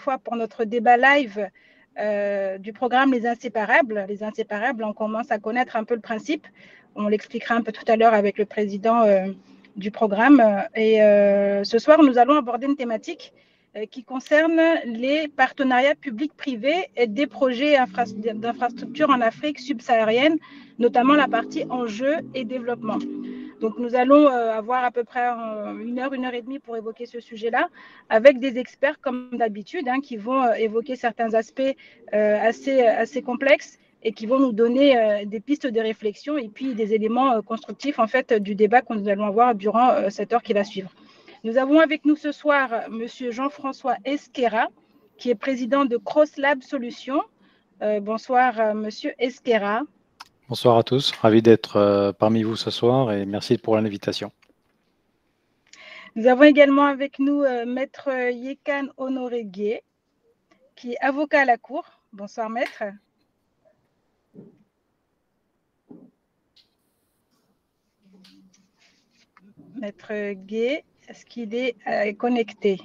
fois pour notre débat live du programme Les Inséparables. Les Inséparables, on commence à connaître un peu le principe. On l'expliquera un peu tout à l'heure avec le président du programme. Et ce soir, nous allons aborder une thématique qui concerne les partenariats publics-privés et des projets d'infrastructures en Afrique subsaharienne, notamment la partie enjeux et développement. Donc, nous allons avoir à peu près une heure et demie pour évoquer ce sujet-là, avec des experts, comme d'habitude, qui vont évoquer certains aspects assez complexes et qui vont nous donner des pistes de réflexion et puis des éléments constructifs, en fait, du débat que nous allons avoir durant cette heure qui va suivre. Nous avons avec nous ce soir M. Jean-François Esquera, qui est président de CrossLab Solutions. Bonsoir, M. Esquera. Bonsoir à tous, ravi d'être parmi vous ce soir et merci pour l'invitation. Nous avons également avec nous Maître Yekan Honoré-Gué, qui est avocat à la Cour. Bonsoir, Maître. Maître Gué, est-ce qu'il est connecté?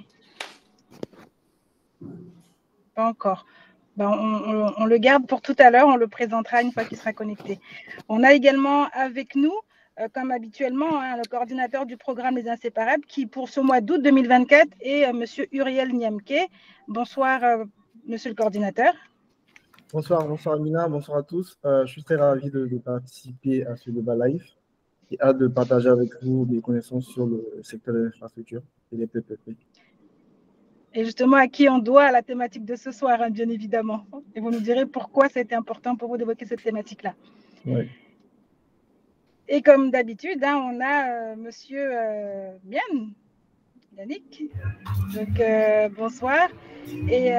Pas encore. Ben, on le garde pour tout à l'heure, on le présentera une fois qu'il sera connecté. On a également avec nous, comme habituellement, le coordinateur du programme Les Inséparables, qui pour ce mois d'août 2024 est M. Uriel Niamke. Bonsoir, monsieur le coordinateur. Bonsoir Amina, bonsoir à tous. Je suis très ravi de participer à ce débat live et hâte de partager avec vous des connaissances sur le secteur de l'infrastructure et les PPP. Et justement, à qui on doit la thématique de ce soir, bien évidemment. Et vous nous direz pourquoi c'était important pour vous d'évoquer cette thématique-là. Oui. Et comme d'habitude, on a monsieur Yannick. Donc, bonsoir. Et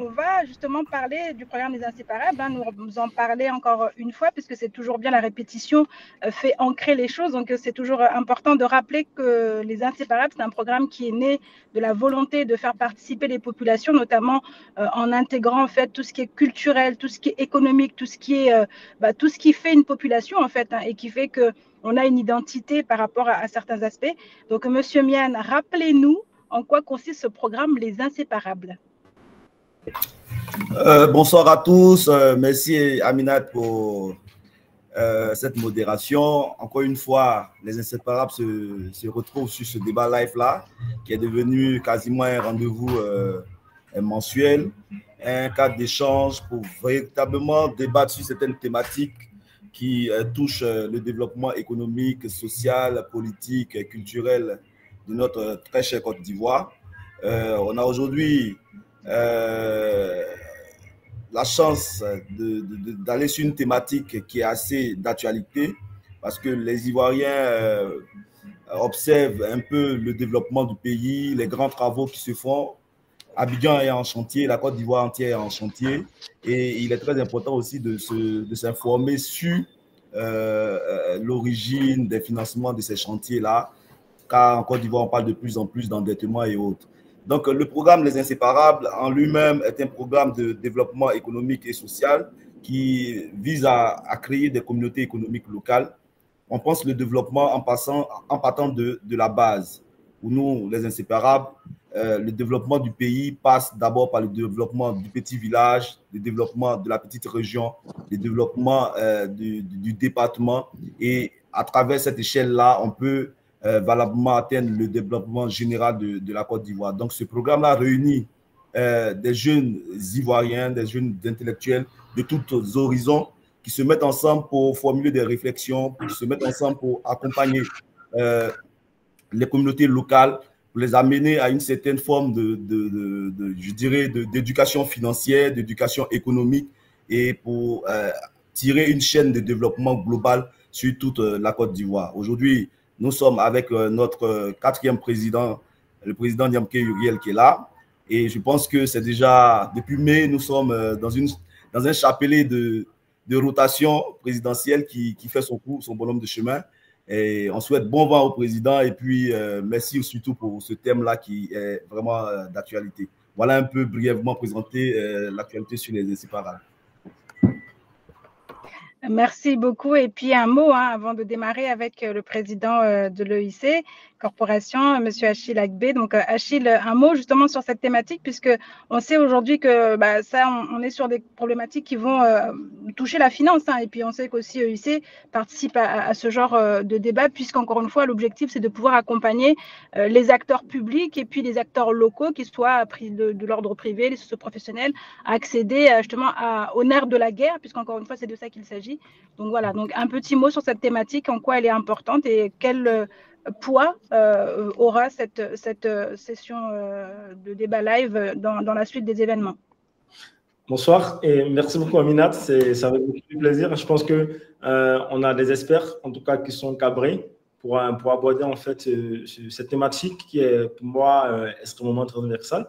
on va justement parler du programme des Inséparables. Nous en parler encore une fois, puisque c'est toujours bien, la répétition fait ancrer les choses. Donc, c'est toujours important de rappeler que les Inséparables, c'est un programme qui est né de la volonté de faire participer les populations, notamment en intégrant en fait tout ce qui est culturel, tout ce qui est économique, tout ce qui fait une population en fait, et qui fait que on a une identité par rapport à certains aspects. Donc, monsieur Mian, rappelez-nous en quoi consiste ce programme Les Inséparables. Bonsoir à tous. Merci Aminat pour cette modération. Encore une fois, Les Inséparables se retrouvent sur ce débat live-là, qui est devenu quasiment un rendez-vous mensuel, un cadre d'échange pour véritablement débattre sur certaines thématiques qui touchent le développement économique, social, politique et culturel de notre très chère Côte d'Ivoire. On a aujourd'hui la chance d'aller sur une thématique qui est assez d'actualité parce que les Ivoiriens observent un peu le développement du pays, les grands travaux qui se font. Abidjan est en chantier, la Côte d'Ivoire entière est en chantier et il est très important aussi de s'informer sur l'origine des financements de ces chantiers-là, car en Côte d'Ivoire, on parle de plus en plus d'endettement et autres. Donc, le programme Les Inséparables en lui-même est un programme de développement économique et social qui vise à créer des communautés économiques locales. On pense le développement en partant de la base. Pour nous, Les Inséparables, le développement du pays passe d'abord par le développement du petit village, le développement de la petite région, le développement du département. Et à travers cette échelle-là, on peut valablement atteindre le développement général de la Côte d'Ivoire. Donc, ce programme-là réunit des jeunes Ivoiriens, des jeunes intellectuels de tous horizons qui se mettent ensemble pour formuler des réflexions, qui se mettent ensemble pour accompagner les communautés locales, pour les amener à une certaine forme d'éducation financière, d'éducation économique et pour tirer une chaîne de développement global sur toute la Côte d'Ivoire. Aujourd'hui, nous sommes avec notre quatrième président, le président Niamke Uriel qui est là. Et je pense que c'est déjà, depuis mai, nous sommes dans un chapelet de rotation présidentielle qui fait son bonhomme de chemin. Et on souhaite bon vent au président et puis merci surtout pour ce thème-là qui est vraiment d'actualité. Voilà un peu brièvement présenter l'actualité sur les Inséparables. Merci beaucoup. Et puis un mot avant de démarrer avec le président de l'EIC. Corporation, Monsieur Achille Agbe. Donc, Achille, un mot justement sur cette thématique, puisque on sait aujourd'hui que on est sur des problématiques qui vont toucher la finance, hein, et puis on sait qu'aussi EIC participe à ce genre de débat, puisqu'encore une fois, l'objectif, c'est de pouvoir accompagner les acteurs publics et puis les acteurs locaux, qui soient de l'ordre privé, les socio-professionnels, à accéder justement au nerf de la guerre, puisqu'encore une fois, c'est de ça qu'il s'agit. Donc voilà, donc un petit mot sur cette thématique, en quoi elle est importante et quel poids aura cette session de débat live dans la suite des événements. Bonsoir et merci beaucoup Aminat, c'est avec beaucoup de plaisir. Je pense que on a des experts, en tout cas qui sont cabrés pour aborder en fait cette thématique qui est pour moi extrêmement transversale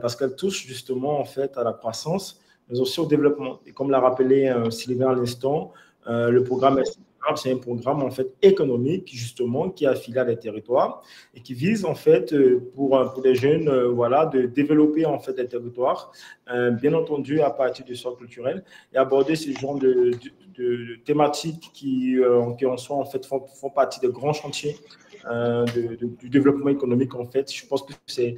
parce qu'elle touche justement en fait à la croissance, mais aussi au développement. Et comme l'a rappelé Sylvain à l'instant, le programme c'est un programme en fait économique justement qui est affilié à des territoires et qui vise en fait pour les jeunes voilà de développer en fait des territoires bien entendu à partir du socle culturel et aborder ce genre de thématiques qui en soi en fait font partie des grands chantiers du développement économique en fait. Je pense que c'est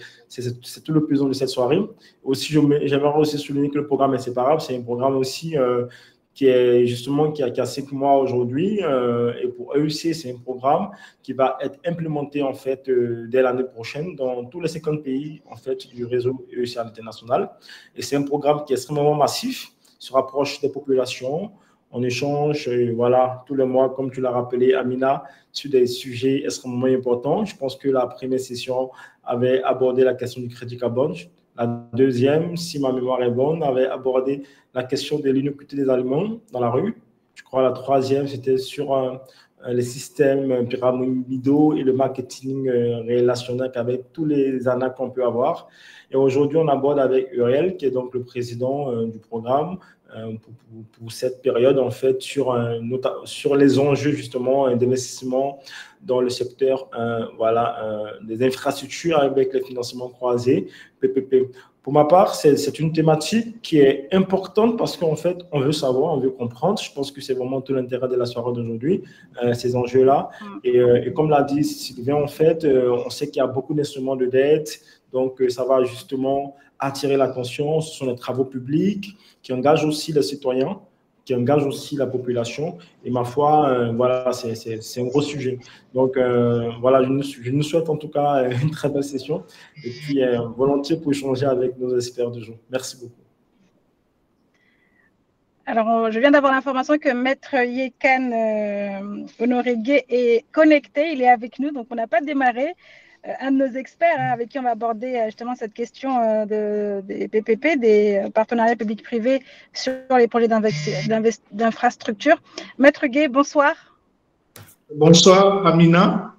tout le plaisir de cette soirée. Aussi j'aimerais aussi souligner que le programme Inséparable, c'est un programme aussi qui a 5 mois aujourd'hui. Et pour EUC, c'est un programme qui va être implémenté en fait dès l'année prochaine dans tous les 50 pays en fait du réseau EUC à l'international. Et c'est un programme qui est extrêmement massif, se rapproche des populations. On échange, voilà, tous les mois, comme tu l'as rappelé, Amina, sur des sujets extrêmement importants. Je pense que la première session avait abordé la question du crédit carbone. La deuxième, si ma mémoire est bonne, avait abordé la question de l'innocuité des aliments dans la rue. Je crois la troisième, c'était sur les systèmes pyramidaux et le marketing relationnel avec tous les arnaques qu'on peut avoir. Et aujourd'hui, on aborde avec Uriel, qui est donc le président du programme, pour cette période, en fait, sur les enjeux, justement, d'investissement dans le secteur des infrastructures avec les financements croisés, PPP. Pour ma part, c'est une thématique qui est importante parce qu'en fait, on veut savoir, on veut comprendre. Je pense que c'est vraiment tout l'intérêt de la soirée d'aujourd'hui, ces enjeux-là. Et comme l'a dit Sylvain, en fait, on sait qu'il y a beaucoup d'instruments de dette, donc ça va justement attirer l'attention. Ce sont les travaux publics qui engagent aussi les citoyens, qui engagent aussi la population. Et ma foi, voilà, c'est un gros sujet. Donc, voilà, je nous souhaite en tout cas une très belle session. Et puis, volontiers pour échanger avec nos experts du jour. Merci beaucoup. Alors, je viens d'avoir l'information que Maître Yekan Honoré-Gué est connecté. Il est avec nous, donc on n'a pas démarré. Un de nos experts avec qui on va aborder justement cette question des PPP, des partenariats publics-privés sur les projets d'infrastructure. Maître Gué, bonsoir. Bonsoir, Amina.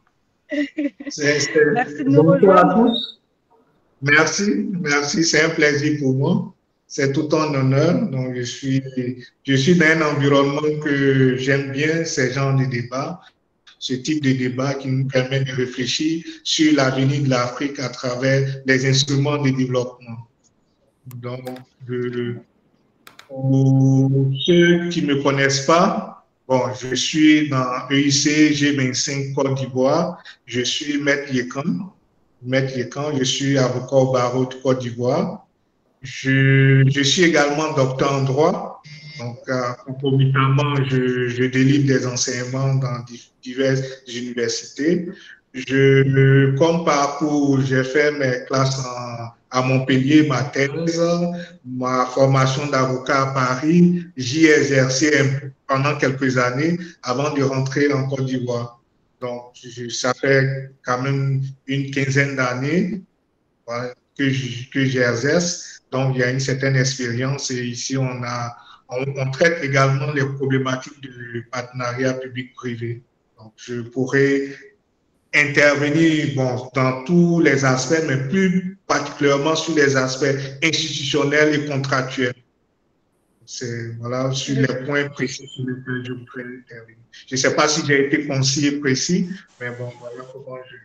Merci de nous rejoindre. À tous. Merci, c'est un plaisir pour moi. C'est tout un honneur. Donc, je suis dans un environnement que j'aime bien, ces genres de débats. Ce type de débat qui nous permet de réfléchir sur l'avenir de l'Afrique à travers les instruments de développement. Donc, pour ceux qui ne me connaissent pas, bon, je suis dans EIC G25 Côte d'Ivoire. Je suis Maître Yekan. Je suis avocat au barreau de Côte d'Ivoire. Je suis également docteur en droit. Donc, concomitamment, je délivre des enseignements dans diverses universités. Comme parcours, j'ai fait mes classes à Montpellier, ma thèse, ma formation d'avocat à Paris. J'y ai exercé pendant quelques années avant de rentrer en Côte d'Ivoire. Donc, ça fait quand même une quinzaine d'années voilà, que j'exerce. Donc, il y a une certaine expérience et ici, on traite également les problématiques de partenariat public-privé. Donc, je pourrais intervenir dans tous les aspects, mais plus particulièrement sur les aspects institutionnels et contractuels. C'est voilà, sur les points précis sur lesquels je voudrais intervenir. Je ne sais pas si j'ai été concis et précis, mais bon, voilà comment je...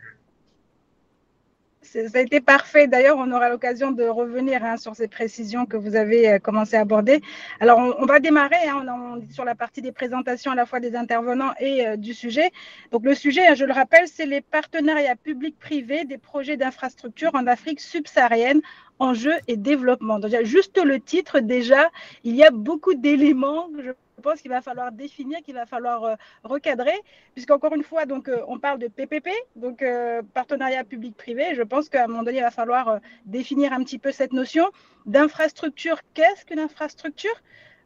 Ça a été parfait. D'ailleurs, on aura l'occasion de revenir sur ces précisions que vous avez commencé à aborder. Alors, on va démarrer on est sur la partie des présentations à la fois des intervenants et du sujet. Donc, le sujet, je le rappelle, c'est les partenariats publics-privés des projets d'infrastructure en Afrique subsaharienne, enjeux et développement. Donc, juste le titre, déjà, il y a beaucoup d'éléments, je pense qu'il va falloir définir, qu'il va falloir recadrer, puisqu'encore une fois, donc, on parle de PPP, donc partenariat public-privé. Je pense qu'à un moment donné, il va falloir définir un petit peu cette notion d'infrastructure. Qu'est-ce qu'une infrastructure ?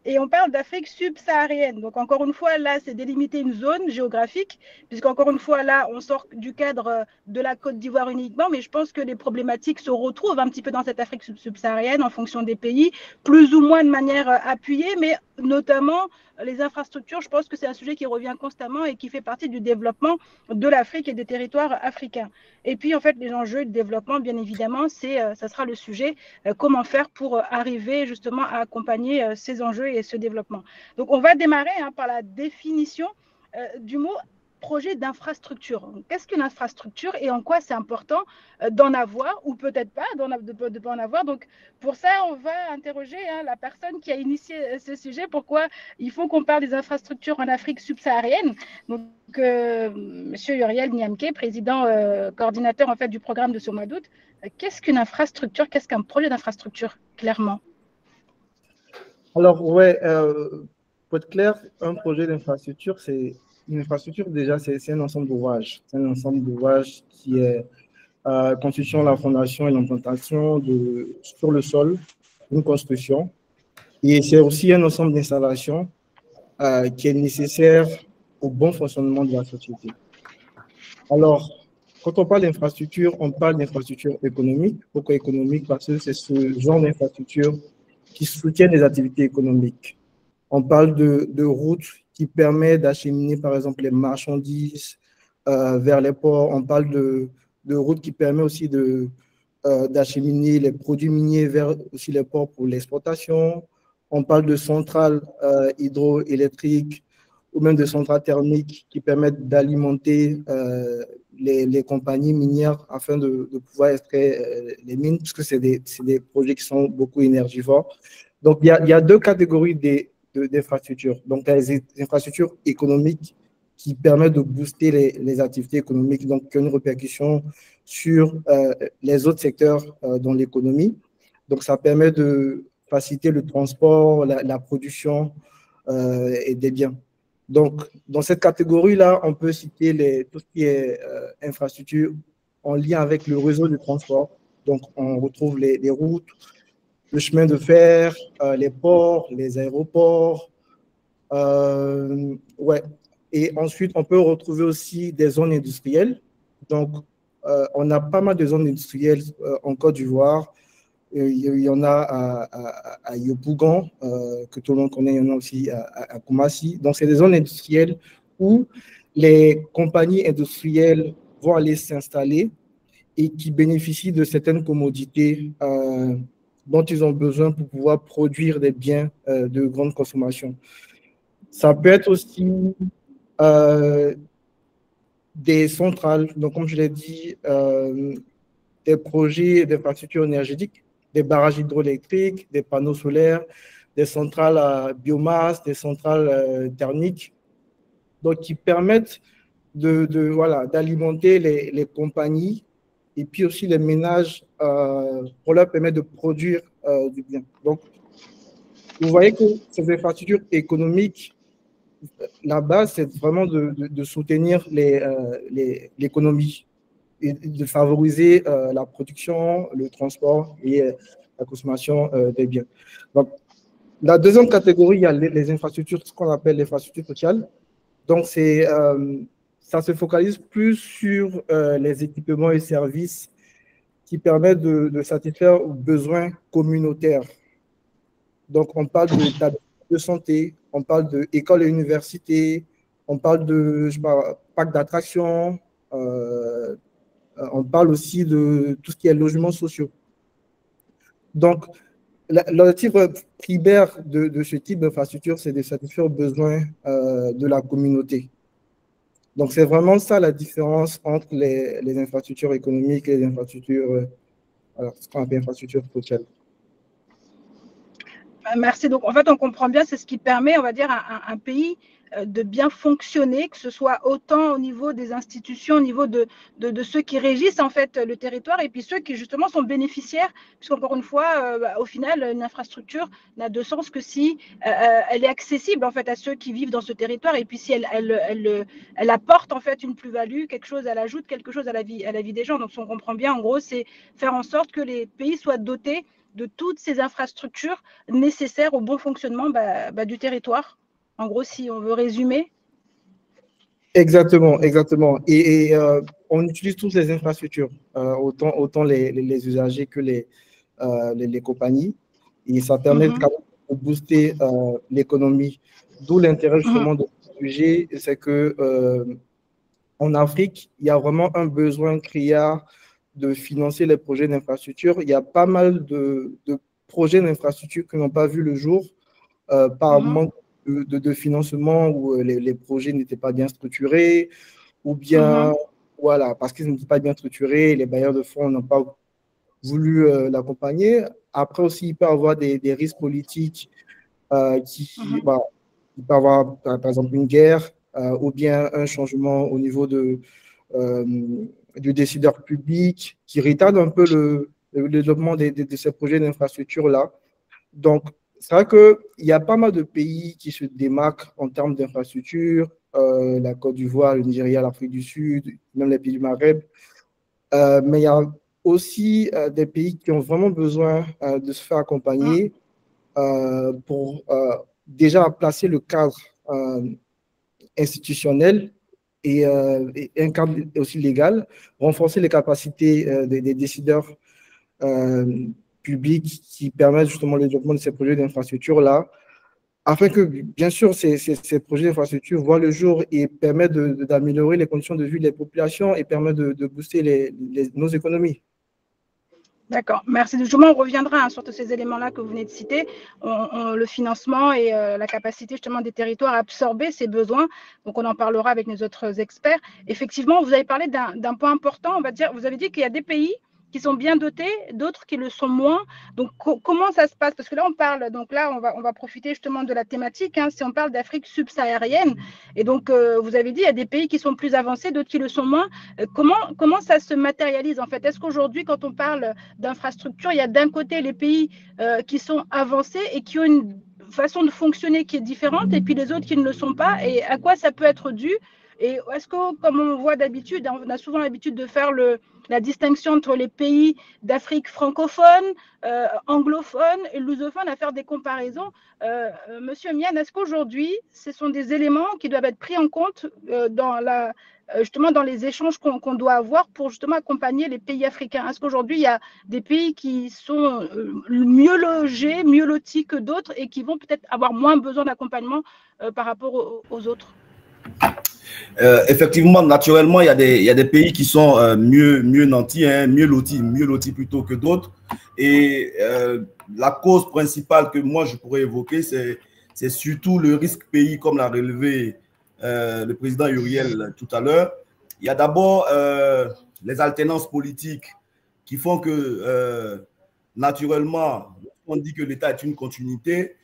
Et on parle d'Afrique subsaharienne. Donc, encore une fois, là, c'est délimiter une zone géographique, puisqu'encore une fois, là, on sort du cadre de la Côte d'Ivoire uniquement, mais je pense que les problématiques se retrouvent un petit peu dans cette Afrique subsaharienne en fonction des pays, plus ou moins de manière appuyée, mais notamment les infrastructures, je pense que c'est un sujet qui revient constamment et qui fait partie du développement de l'Afrique et des territoires africains. Et puis, en fait, les enjeux de développement, bien évidemment, ça sera le sujet, comment faire pour arriver justement à accompagner ces enjeux et ce développement. Donc, on va démarrer par la définition du mot projet d'infrastructure. Qu'est-ce qu'une infrastructure et en quoi c'est important d'en avoir ou peut-être pas de ne pas en avoir. Donc, pour ça, on va interroger la personne qui a initié ce sujet. Pourquoi il faut qu'on parle des infrastructures en Afrique subsaharienne. Donc, Monsieur Uriel Niamke, président coordinateur en fait du programme de ce mois d'août. Qu'est-ce qu'une infrastructure? Qu'est-ce qu'un projet d'infrastructure, clairement? Alors, ouais, pour être clair, un projet d'infrastructure, c'est une infrastructure, déjà, c'est un ensemble d'ouvrages. C'est un ensemble d'ouvrages qui est constituant la fondation et l'implantation sur le sol d'une construction. Et c'est aussi un ensemble d'installations qui est nécessaire au bon fonctionnement de la société. Alors, quand on parle d'infrastructure, on parle d'infrastructure économique. Pourquoi économique? Parce que c'est ce genre d'infrastructure qui soutiennent les activités économiques. On parle de routes qui permettent d'acheminer, par exemple, les marchandises vers les ports. On parle de routes qui permettent aussi d'acheminer les produits miniers vers aussi les ports pour l'exportation. On parle de centrales hydroélectriques ou même de centrales thermiques qui permettent d'alimenter les compagnies minières afin de pouvoir extraire les mines, puisque c'est des projets qui sont beaucoup énergivores. Donc, il y a deux catégories d'infrastructures. Donc, il y a les infrastructures économiques qui permettent de booster les activités économiques, donc qui ont une répercussion sur les autres secteurs dans l'économie. Donc, ça permet de faciliter le transport, la production et des biens. Donc, dans cette catégorie-là, on peut citer tout ce qui est infrastructure en lien avec le réseau de transport. Donc, on retrouve les routes, le chemin de fer, les ports, les aéroports. Ouais. Et ensuite, on peut retrouver aussi des zones industrielles. Donc, on a pas mal de zones industrielles en Côte d'Ivoire. Il y en a à Yopougon, que tout le monde connaît. Il y en a aussi à Koumassi. Donc, c'est des zones industrielles où les compagnies industrielles vont aller s'installer et qui bénéficient de certaines commodités dont ils ont besoin pour pouvoir produire des biens de grande consommation. Ça peut être aussi des centrales, donc comme je l'ai dit, des projets d'infrastructures énergétiques, des barrages hydroélectriques, des panneaux solaires, des centrales à biomasse, des centrales thermiques, donc qui permettent d'alimenter les compagnies et puis aussi les ménages pour leur permettre de produire du bien. Donc, vous voyez que ces infrastructures économiques, la base, c'est vraiment de soutenir l'économie et de favoriser la production, le transport et la consommation des biens. Donc, la deuxième catégorie, il y a les infrastructures, ce qu'on appelle l'infrastructure sociale. Donc, ça se focalise plus sur les équipements et services qui permettent de satisfaire aux besoins communautaires. Donc, on parle de santé, on parle d'écoles et universités, on parle de parcs d'attractions, on parle aussi de tout ce qui est logements sociaux. Donc, l'objectif primaire de ce type d'infrastructure, c'est de satisfaire aux besoins de la communauté. Donc, c'est vraiment ça la différence entre les infrastructures économiques et les infrastructures, alors, ce qu'on appelle infrastructures sociales. Merci. Donc, en fait, on comprend bien, c'est ce qui permet, on va dire, à un pays de bien fonctionner, que ce soit autant au niveau des institutions, au niveau de ceux qui régissent en fait le territoire, et puis ceux qui justement sont bénéficiaires, puisqu'encore une fois, au final, une infrastructure n'a de sens que si elle est accessible en fait à ceux qui vivent dans ce territoire, et puis si elle apporte en fait une plus-value, quelque chose, elle ajoute quelque chose à la vie des gens. Donc, si on comprend bien, en gros, c'est faire en sorte que les pays soient dotés de toutes ces infrastructures nécessaires au bon fonctionnement du territoire. En gros, si on veut résumer. Exactement, exactement. Et on utilise toutes les infrastructures, autant les usagers que les compagnies. Et ça permet de booster l'économie. D'où l'intérêt justement de ce sujet, c'est que en Afrique, il y a vraiment un besoin criard de financer les projets d'infrastructure. Il y a pas mal de projets d'infrastructure qui n'ont pas vu le jour par manque de financement, où les projets n'étaient pas bien structurés, ou bien, voilà, parce qu'ils n'étaient pas bien structurés, les bailleurs de fonds n'ont pas voulu l'accompagner. Après aussi, il peut y avoir des risques politiques il peut y avoir, par exemple, une guerre ou bien un changement au niveau du décideur public qui retarde un peu le développement de ces projets d'infrastructure-là. Donc, c'est vrai qu'il y a pas mal de pays qui se démarquent en termes d'infrastructure, la Côte d'Ivoire, le Nigeria, l'Afrique du Sud, même les pays du Maghreb. Mais il y a aussi des pays qui ont vraiment besoin de se faire accompagner pour déjà placer le cadre institutionnel et un cadre aussi légal, renforcer les capacités des décideurs publics qui permettent justement le développement de ces projets d'infrastructure-là, afin que, bien sûr, ces projets d'infrastructure voient le jour et permettent d'améliorer les conditions de vie des populations et permettent de booster nos économies. D'accord, merci. Justement, on reviendra sur tous ces éléments-là que vous venez de citer, le financement et la capacité justement des territoires à absorber ces besoins. Donc, on en parlera avec nos autres experts. Effectivement, vous avez parlé d'un point important, on va dire, vous avez dit qu'il y a des pays qui sont bien dotés, d'autres qui le sont moins. Donc, comment ça se passe? Parce que là, on parle, donc là, on va profiter justement de la thématique, si on parle d'Afrique subsaharienne. Et donc, vous avez dit, il y a des pays qui sont plus avancés, d'autres qui le sont moins. Comment ça se matérialise en fait? Est-ce qu'aujourd'hui, quand on parle d'infrastructures, il y a d'un côté les pays qui sont avancés et qui ont une façon de fonctionner qui est différente, et puis les autres qui ne le sont pas, et à quoi ça peut être dû? Et est-ce que, comme on voit d'habitude, on a souvent l'habitude de faire la distinction entre les pays d'Afrique francophone, anglophone et lusophone, à faire des comparaisons. Monsieur Mian, est-ce qu'aujourd'hui, ce sont des éléments qui doivent être pris en compte justement dans les échanges qu'on doit avoir pour justement accompagner les pays africains? Est-ce qu'aujourd'hui, il y a des pays qui sont mieux logés, mieux lotis que d'autres et qui vont peut-être avoir moins besoin d'accompagnement par rapport aux autres? Effectivement, naturellement, il y a des pays qui sont mieux nantis, mieux lotis plutôt que d'autres. Et la cause principale que moi je pourrais évoquer, c'est surtout le risque pays, comme l'a relevé le président Uriel tout à l'heure. Il y a d'abord les alternances politiques qui font que naturellement, on dit que l'État est une continuité.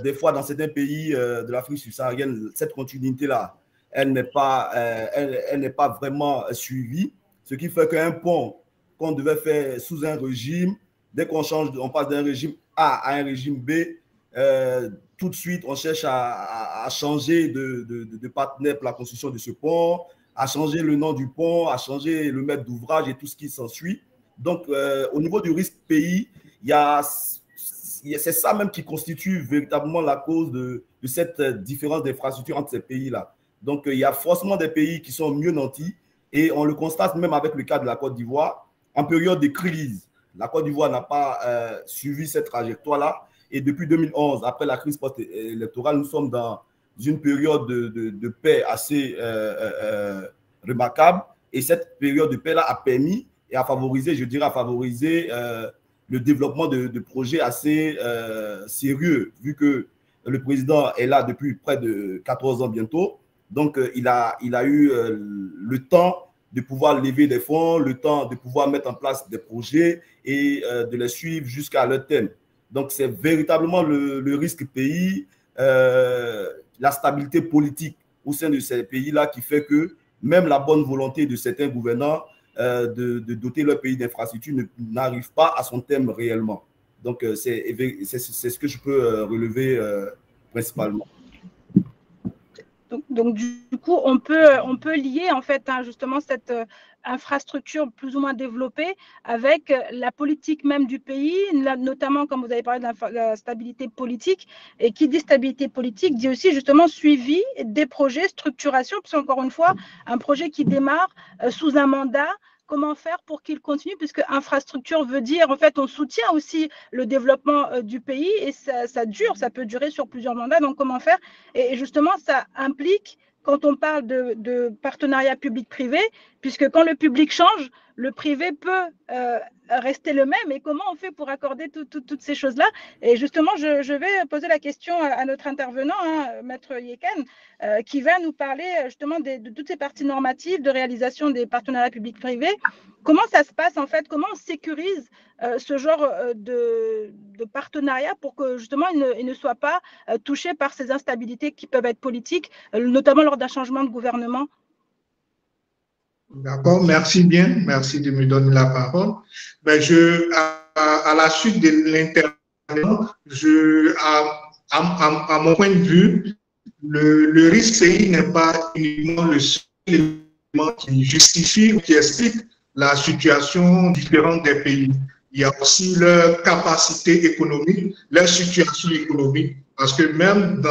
Des fois, dans certains pays de l'Afrique subsaharienne, cette continuité-là, elle n'est pas vraiment suivie, ce qui fait qu'un pont qu'on devait faire sous un régime, dès qu'on change, on passe d'un régime A à un régime B, tout de suite on cherche à changer de partenaire pour la construction de ce pont, à changer le nom du pont, à changer le maître d'ouvrage et tout ce qui s'ensuit. Donc au niveau du risque pays, c'est ça même qui constitue véritablement la cause de cette différence d'infrastructure entre ces pays-là. Donc, il y a forcément des pays qui sont mieux nantis et on le constate même avec le cas de la Côte d'Ivoire. En période de crise, la Côte d'Ivoire n'a pas suivi cette trajectoire-là. Et depuis 2011, après la crise post-électorale, nous sommes dans une période de paix assez remarquable. Et cette période de paix-là a permis et a favorisé, je dirais, le développement de projets assez sérieux, vu que le président est là depuis près de 14 ans bientôt. Donc, il a eu le temps de pouvoir lever des fonds, le temps de pouvoir mettre en place des projets et de les suivre jusqu'à leur terme. Donc, c'est véritablement le risque pays, la stabilité politique au sein de ces pays-là qui fait que même la bonne volonté de certains gouvernants de doter leur pays d'infrastructures n'arrive pas à son terme réellement. Donc, c'est ce que je peux relever principalement. Donc, du coup, on peut lier en fait justement cette infrastructure plus ou moins développée avec la politique même du pays, notamment comme vous avez parlé de la stabilité politique. Et qui dit stabilité politique dit aussi justement suivi des projets, structuration, parce qu'encore une fois, un projet qui démarre sous un mandat, comment faire pour qu'il continue, puisque infrastructure veut dire, en fait, on soutient aussi le développement du pays et ça dure, ça peut durer sur plusieurs mandats, donc comment faire? Et justement, ça implique, quand on parle de partenariat public-privé, puisque quand le public change, le privé peut rester le même. Et comment on fait pour accorder toutes ces choses-là? Et justement, je vais poser la question à notre intervenant, Maître Yeken, qui va nous parler justement de toutes ces parties normatives de réalisation des partenariats publics-privés. Comment ça se passe en fait? Comment on sécurise ce genre de partenariat pour que justement il ne soit pas touché par ces instabilités qui peuvent être politiques, notamment lors d'un changement de gouvernement? D'accord, merci bien, merci de me donner la parole. Ben, à la suite de l'intervention, à mon point de vue, le risque CI n'est pas uniquement le seul élément qui justifie ou qui explique la situation différente des pays. Il y a aussi leur capacité économique, leur situation économique. Parce que même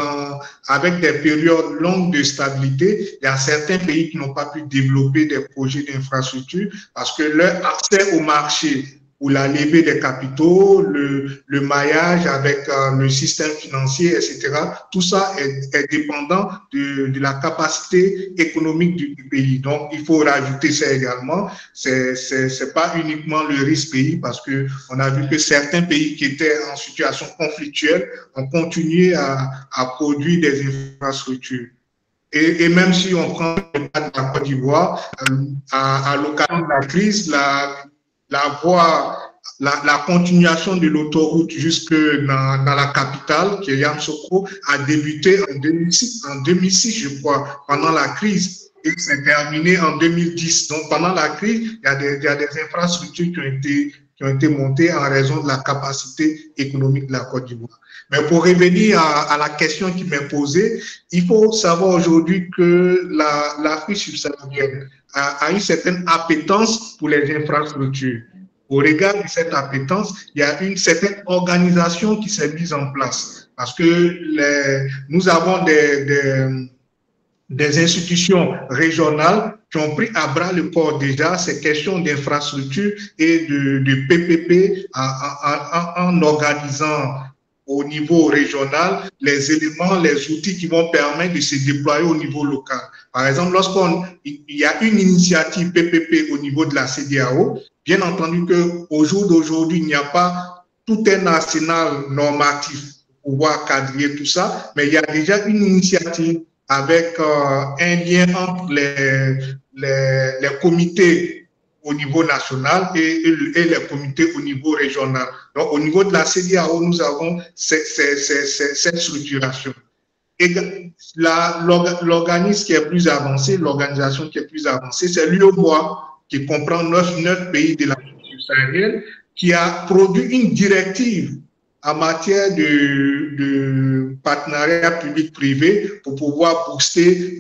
avec des périodes longues de stabilité, il y a certains pays qui n'ont pas pu développer des projets d'infrastructure parce que leur accès au marché ou la levée des capitaux, le maillage avec le système financier, etc., tout ça est dépendant de la capacité économique du pays. Donc, il faut rajouter ça également. C'est pas uniquement le risque pays parce que on a vu que certains pays qui étaient en situation conflictuelle ont continué à produire des infrastructures. Et même si on prend le cas de la Côte d'Ivoire, à l'occasion de la crise, la continuation de l'autoroute jusque dans la capitale, qui est Yamoussoukro, a débuté en 2006, je crois, pendant la crise. Et c'est terminé en 2010. Donc, pendant la crise, il y a des infrastructures qui ont été montées en raison de la capacité économique de la Côte d'Ivoire. Mais pour revenir à la question qui m'est posée, il faut savoir aujourd'hui que l'Afrique subsaharienne a une certaine appétence pour les infrastructures. Au regard de cette appétence, il y a une certaine organisation qui s'est mise en place. Parce que nous avons des institutions régionales qui ont pris à bras le corps déjà ces questions d'infrastructure et de PPP en organisant au niveau régional les éléments, les outils qui vont permettre de se déployer au niveau local. Par exemple, il y a une initiative PPP au niveau de la CEDEAO, bien entendu qu'au jour d'aujourd'hui, il n'y a pas tout un arsenal normatif pour pouvoir cadrer tout ça, mais il y a déjà une initiative avec un lien entre les comités au niveau national et les comités au niveau régional. Donc, au niveau de la CEDEAO, nous avons cette structuration. Et l'organisme qui est plus avancé, l'organisation qui est plus avancée, c'est l'UEMOA, qui comprend 9 pays de l'Afrique subsaharienne, qui a produit une directive en matière de partenariat public-privé pour pouvoir booster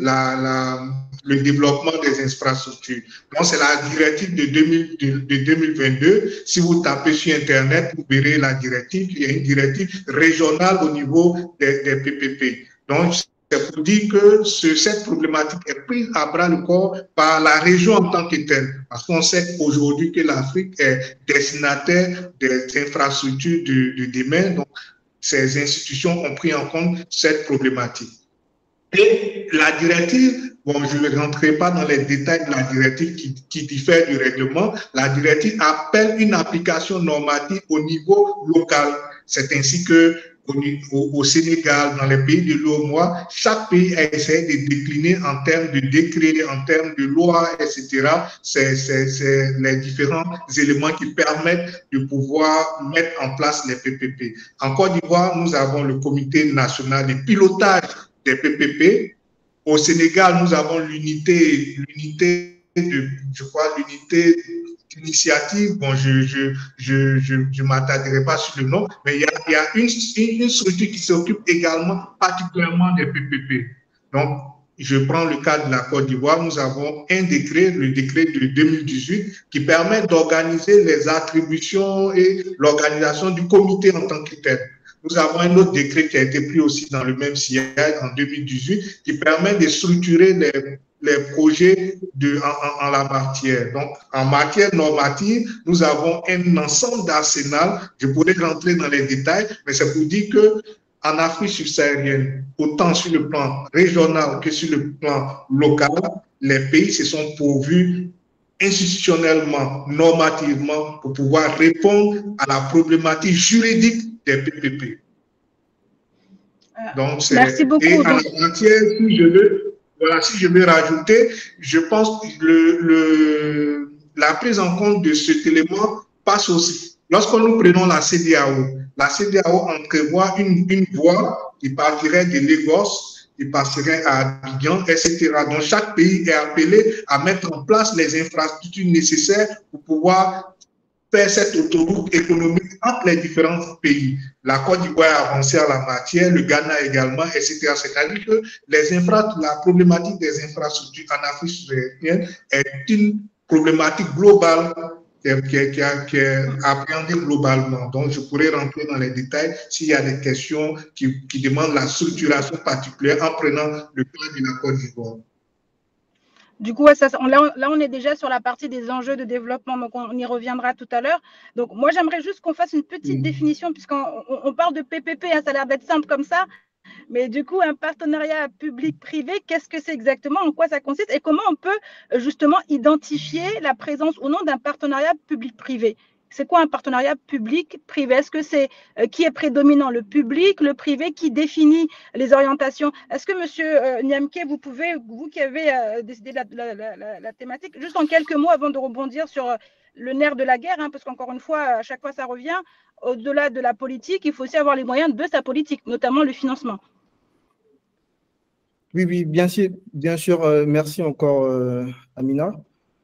le développement des infrastructures. Donc, c'est la directive de 2022. Si vous tapez sur Internet, vous verrez la directive. Il y a une directive régionale au niveau des PPP. Donc, c'est pour dire que cette problématique est prise à bras le corps par la région en tant que telle. Parce qu'on sait aujourd'hui que l'Afrique est destinataire des infrastructures de demain. Donc, ces institutions ont pris en compte cette problématique. Et la directive, bon, je ne rentrerai pas dans les détails de la directive qui diffère du règlement. La directive appelle une application normative au niveau local. C'est ainsi que au Sénégal, dans les pays de l'UEMOA, chaque pays a essayé de décliner en termes de décrets, en termes de lois, etc. C'est les différents éléments qui permettent de pouvoir mettre en place les PPP. En Côte d'Ivoire, nous avons le comité national de pilotage des PPP. Au Sénégal, nous avons l'unité d'initiative. Bon, je m'attarderai pas sur le nom, mais il y a une structure qui s'occupe également particulièrement des PPP. Donc, je prends le cas de la Côte d'Ivoire. Nous avons un décret, le décret de 2018, qui permet d'organiser les attributions et l'organisation du comité en tant que tel. Nous avons un autre décret qui a été pris aussi dans le même sillage en 2018 qui permet de structurer les projets en la matière. Donc, en matière normative, nous avons un ensemble d'arsenal. Je pourrais rentrer dans les détails, mais c'est pour dire que en Afrique subsaharienne, autant sur le plan régional que sur le plan local, les pays se sont pourvus institutionnellement, normativement, pour pouvoir répondre à la problématique juridique des PPP. Donc, merci beaucoup. Et en la matière, si je veux rajouter, je pense que la prise en compte de cet élément passe aussi. Lorsque nous prenons la CEDEAO en prévoit une voie qui partirait de Lagos, qui passerait à Abidjan, etc. Donc, chaque pays est appelé à mettre en place les infrastructures nécessaires pour pouvoir faire cette autoroute économique entre les différents pays. La Côte d'Ivoire a avancé en la matière, le Ghana également, etc. C'est-à-dire que la problématique des infrastructures en Afrique subsaharienne est une problématique globale qui est appréhendée globalement. Donc, je pourrais rentrer dans les détails s'il y a des questions qui demandent la structuration particulière en prenant le cas de la Côte d'Ivoire. Du coup, là, on est déjà sur la partie des enjeux de développement, donc on y reviendra tout à l'heure. Donc, moi, j'aimerais juste qu'on fasse une petite définition, puisqu'on parle de PPP, hein, ça a l'air d'être simple comme ça, mais du coup, un partenariat public-privé, qu'est-ce que c'est exactement, en quoi ça consiste, et comment on peut justement identifier la présence ou non d'un partenariat public-privé? C'est quoi un partenariat public-privé? Est-ce que c'est qui est prédominant, le public, le privé, qui définit les orientations? Est-ce que, monsieur Niamke, vous qui avez décidé la thématique, juste en quelques mots avant de rebondir sur le nerf de la guerre, hein, parce qu'encore une fois, à chaque fois ça revient, au-delà de la politique, il faut aussi avoir les moyens de sa politique, notamment le financement. Oui, bien sûr, merci encore, Amina.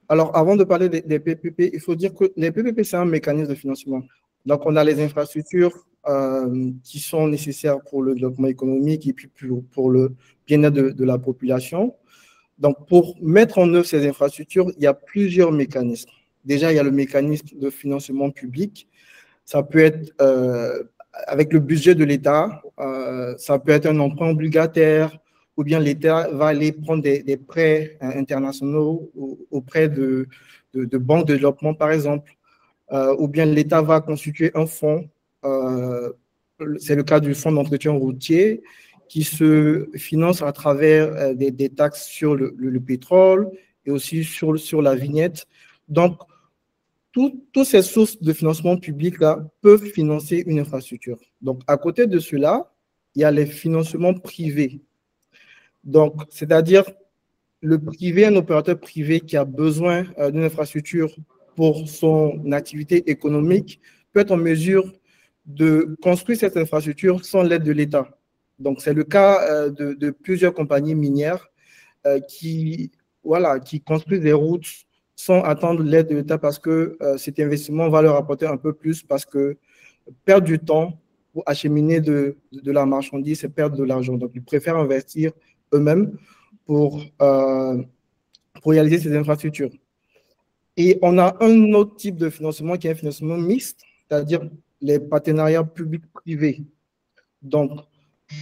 Alors, avant de parler des PPP, il faut dire que les PPP, c'est un mécanisme de financement. Donc, on a les infrastructures qui sont nécessaires pour le développement économique et puis pour le bien-être de la population. Donc, pour mettre en œuvre ces infrastructures, il y a plusieurs mécanismes. Déjà, il y a le mécanisme de financement public. Ça peut être avec le budget de l'État, ça peut être un emprunt obligataire, ou bien l'État va aller prendre des prêts internationaux auprès de banques de développement, par exemple, ou bien l'État va constituer un fonds, c'est le cas du fonds d'entretien routier, qui se finance à travers des taxes sur le pétrole et aussi sur la vignette. Donc, toutes ces sources de financement public-là peuvent financer une infrastructure. Donc, à côté de cela, il y a les financements privés. Donc, c'est-à-dire le privé, un opérateur privé qui a besoin d'une infrastructure pour son activité économique peut être en mesure de construire cette infrastructure sans l'aide de l'État. Donc, c'est le cas de plusieurs compagnies minières qui construisent des routes sans attendre l'aide de l'État parce que cet investissement va leur apporter un peu plus parce que perdre du temps pour acheminer de la marchandise, c'est perdre de l'argent. Donc, ils préfèrent investir eux-mêmes pour réaliser ces infrastructures. Et on a un autre type de financement qui est un financement mixte, c'est-à-dire les partenariats publics-privés. Donc,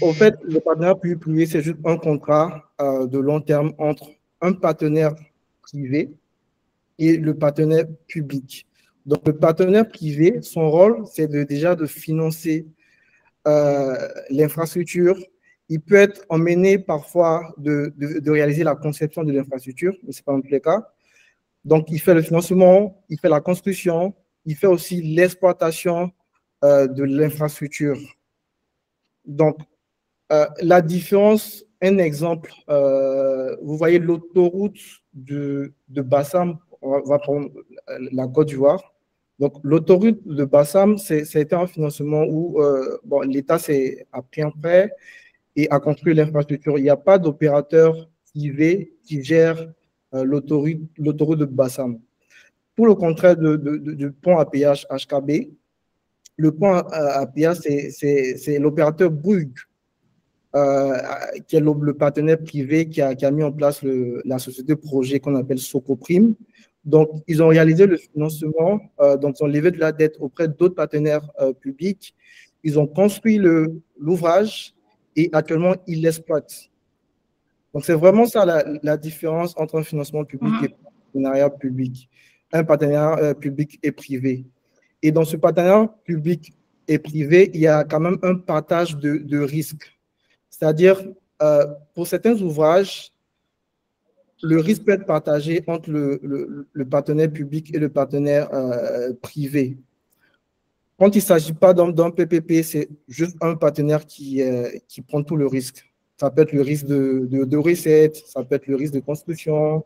au fait, le partenariat public-privé, c'est juste un contrat de long terme entre un partenaire privé et le partenaire public. Donc, le partenaire privé, son rôle, c'est déjà de financer l'infrastructure. Il peut être emmené parfois de réaliser la conception de l'infrastructure, mais ce n'est pas dans tous les cas. Donc, il fait le financement, il fait la construction, il fait aussi l'exploitation de l'infrastructure. Donc, la différence, un exemple, vous voyez l'autoroute de Bassam, on va prendre la Côte d'Ivoire. Donc, l'autoroute de Bassam, c'était un financement où bon, l'État a pris un prêt et a construit l'infrastructure. Il n'y a pas d'opérateur privé qui gère l'autoroute de Bassam. Pour le contraire du pont à péage HKB, le pont à péage, c'est l'opérateur Bouygues, qui est le partenaire privé qui a mis en place la société projet qu'on appelle Socoprime. Donc, ils ont réalisé le financement, donc ils ont levé de la dette auprès d'autres partenaires publics. Ils ont construit l'ouvrage et actuellement, ils l'exploitent. Donc, c'est vraiment ça la différence entre un financement public et un partenariat public. Un partenariat public et privé. Et dans ce partenariat public et privé, il y a quand même un partage de risques. C'est-à-dire, pour certains ouvrages, le risque peut être partagé entre le partenaire public et le partenaire privé. Quand il ne s'agit pas d'un PPP, c'est juste un partenaire qui prend tout le risque. Ça peut être le risque de recette, ça peut être le risque de construction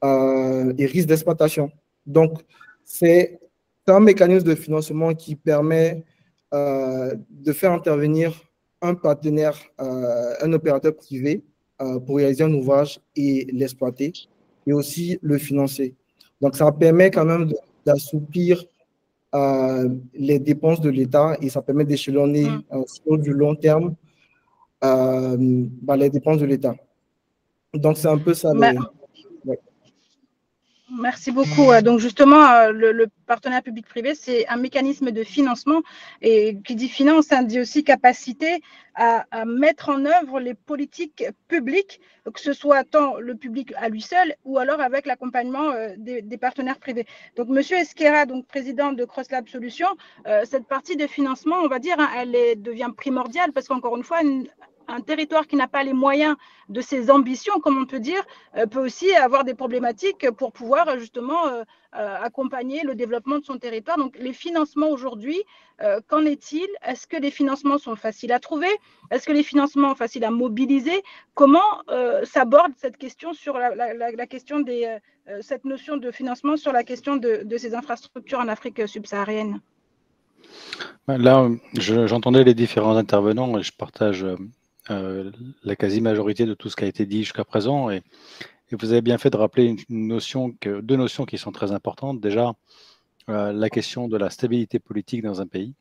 et risque d'exploitation. Donc, c'est un mécanisme de financement qui permet de faire intervenir un partenaire, un opérateur privé pour réaliser un ouvrage et l'exploiter et aussi le financer. Donc, ça permet quand même d'assouplir les dépenses de l'État et ça permet d'échelonner sur du long terme les dépenses de l'État. Donc, c'est un peu ça. Merci beaucoup. Donc justement, le partenariat public-privé, c'est un mécanisme de financement et qui dit finance, ça dit aussi capacité à mettre en œuvre les politiques publiques, que ce soit tant le public à lui seul ou alors avec l'accompagnement des partenaires privés. Donc Monsieur Esquera, donc président de CrossLab Solutions, cette partie de financement, on va dire, elle devient primordiale parce qu'encore une fois, un territoire qui n'a pas les moyens de ses ambitions, comme on peut dire, peut aussi avoir des problématiques pour pouvoir justement accompagner le développement de son territoire. Donc, les financements aujourd'hui, qu'en est-il? Est-ce que les financements sont faciles à trouver? Est-ce que les financements sont faciles à mobiliser? Comment s'aborde cette question sur la question cette notion de financement sur la question de ces infrastructures en Afrique subsaharienne? Là, j'entendais les différents intervenants et je partage la quasi-majorité de tout ce qui a été dit jusqu'à présent. Et vous avez bien fait de rappeler deux notions qui sont très importantes. Déjà, la question de la stabilité politique dans un pays,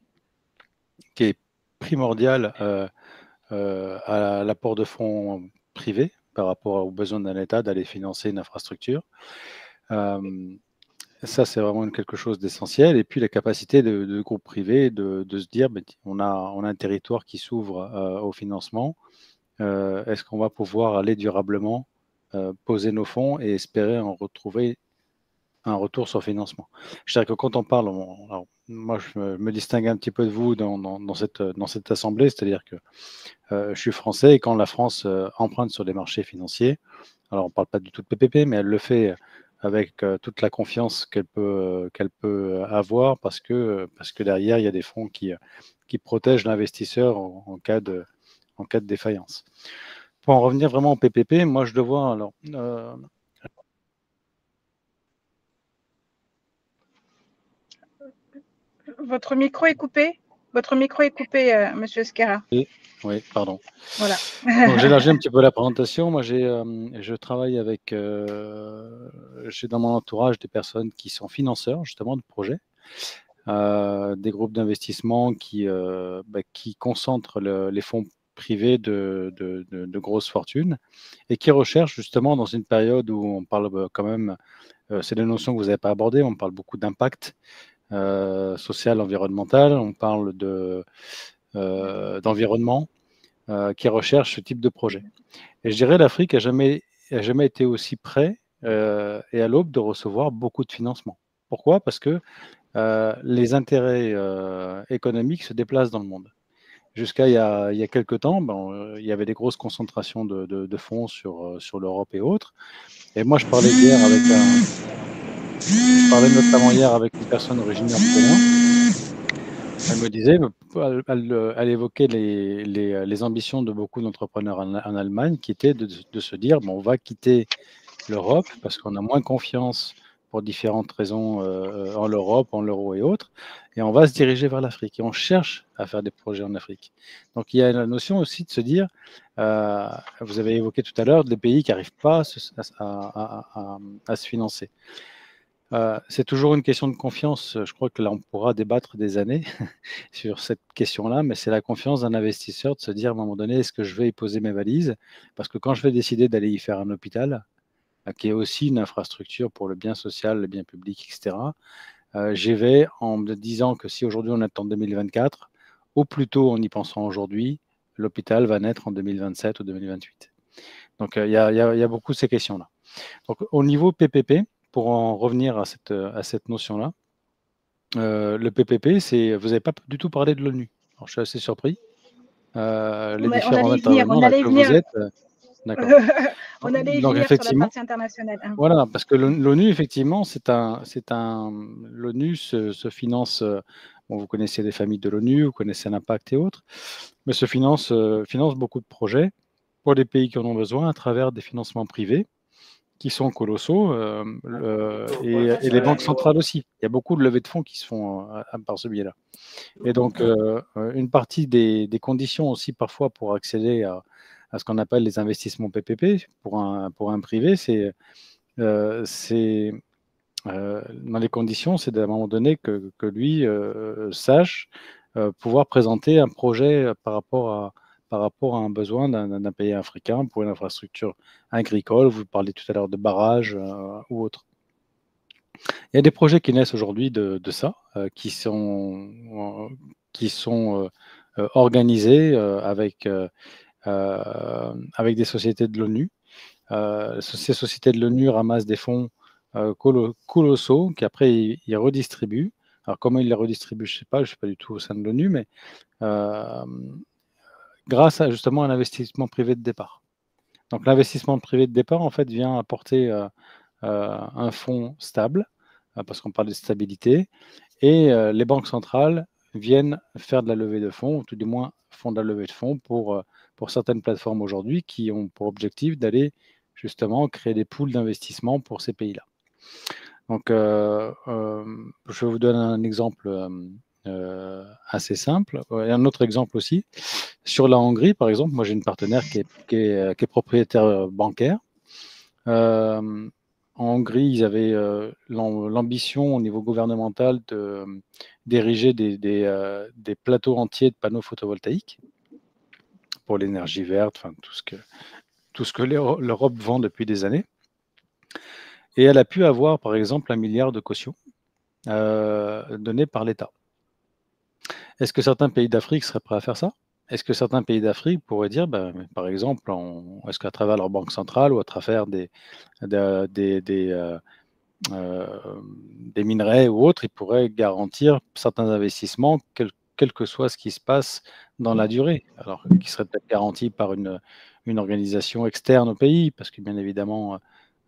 qui est primordiale à l'apport de fonds privés par rapport aux besoins d'un État d'aller financer une infrastructure. Ça, c'est vraiment quelque chose d'essentiel. Et puis, la capacité de groupes privés de se dire, on a un territoire qui s'ouvre au financement. Est-ce qu'on va pouvoir aller durablement poser nos fonds et espérer en retrouver un retour sur financement? Je dirais que quand on parle, alors, moi, je me distingue un petit peu de vous dans cette assemblée, c'est-à-dire que je suis français et quand la France emprunte sur les marchés financiers, alors on ne parle pas du tout de PPP, mais elle le fait avec toute la confiance qu'elle peut avoir parce que derrière, il y a des fonds qui protègent l'investisseur en cas de défaillance. Pour en revenir vraiment au PPP, moi je le vois alors. Votre micro est coupé. Votre micro est coupé, Monsieur Esquera. Oui, pardon. Voilà. Donc j'ai élargi un petit peu la présentation. Moi, je travaille avec, j'ai dans mon entourage des personnes qui sont financeurs justement de projets, des groupes d'investissement qui concentrent les fonds privés de grosses fortunes et qui recherchent justement dans une période où on parle quand même, c'est des notions que vous n'avez pas abordées, on parle beaucoup d'impact social, environnemental, on parle d'environnement, qui recherchent ce type de projet. Et je dirais l'Afrique n'a jamais été aussi près et à l'aube de recevoir beaucoup de financement. Pourquoi? Parce que les intérêts économiques se déplacent dans le monde. Jusqu'à il y a quelques temps, il y avait des grosses concentrations de fonds sur l'Europe et autres. Et moi, je parlais notamment hier avec une personne originaire du Bénin Elle me disait, elle évoquait les ambitions de beaucoup d'entrepreneurs en Allemagne qui étaient de se dire, bon, on va quitter l'Europe parce qu'on a moins confiance pour différentes raisons en l'Europe, en l'euro et autres, et on va se diriger vers l'Afrique. Et on cherche à faire des projets en Afrique. Donc il y a la notion aussi de se dire, vous avez évoqué tout à l'heure des pays qui n'arrivent pas à se financer. C'est toujours une question de confiance. Je crois que là, on pourra débattre des années sur cette question-là, mais c'est la confiance d'un investisseur de se dire à un moment donné, est-ce que je vais y poser mes valises? Parce que quand je vais décider d'aller y faire un hôpital, qui est aussi une infrastructure pour le bien social, le bien public, etc., j'y vais en me disant que si aujourd'hui on attend 2024, au plus tôt en y pensant aujourd'hui, l'hôpital va naître en 2027 ou 2028. Donc il y a beaucoup de ces questions-là. Donc au niveau PPP, pour en revenir à cette notion-là, le PPP, vous n'avez pas du tout parlé de l'ONU. Alors je suis assez surpris. Les différents intervenants là que vous êtes, d'accord. On allait y Donc, venir sur la partie internationale. Voilà, parce que l'ONU, effectivement, l'ONU se finance, bon, vous connaissez les familles de l'ONU, vous connaissez l'impact et autres, mais se finance beaucoup de projets pour les pays qui en ont besoin à travers des financements privés qui sont colossaux et les banques centrales aussi. Il y a beaucoup de levées de fonds qui se font par ce biais-là. Et donc, une partie des conditions aussi parfois pour accéder à ce qu'on appelle les investissements PPP pour un privé, c'est dans les conditions, c'est à un moment donné que lui sache pouvoir présenter un projet par rapport à un besoin d'un pays africain pour une infrastructure agricole. Vous parlez tout à l'heure de barrages ou autre. Il y a des projets qui naissent aujourd'hui de ça, qui sont organisés avec des sociétés de l'ONU. Ces sociétés de l'ONU ramassent des fonds colossaux qu'après ils redistribuent. Alors comment ils les redistribuent, je ne sais pas, je ne suis pas du tout au sein de l'ONU, mais grâce à justement un investissement privé de départ. Donc l'investissement privé de départ, en fait, vient apporter un fonds stable, parce qu'on parle de stabilité, et les banques centrales viennent faire de la levée de fonds, ou tout du moins font de la levée de fonds pour certaines plateformes aujourd'hui qui ont pour objectif d'aller justement créer des pools d'investissement pour ces pays-là. Donc, je vais vous donner un exemple assez simple. Et un autre exemple aussi. Sur la Hongrie, par exemple, moi j'ai une partenaire qui est propriétaire bancaire. En Hongrie, ils avaient l'ambition au niveau gouvernemental d'ériger des plateaux entiers de panneaux photovoltaïques pour l'énergie verte, enfin tout ce que l'Europe vend depuis des années. Et elle a pu avoir, par exemple, 1 milliard de caution donné par l'État. Est-ce que certains pays d'Afrique seraient prêts à faire ça? Est-ce que certains pays d'Afrique pourraient dire, par exemple, est-ce qu'à travers leur banque centrale ou à travers des minerais ou autres, ils pourraient garantir certains investissements, quel que soit ce qui se passe dans la durée, alors qui serait peut-être garanti par une organisation externe au pays, parce que bien évidemment,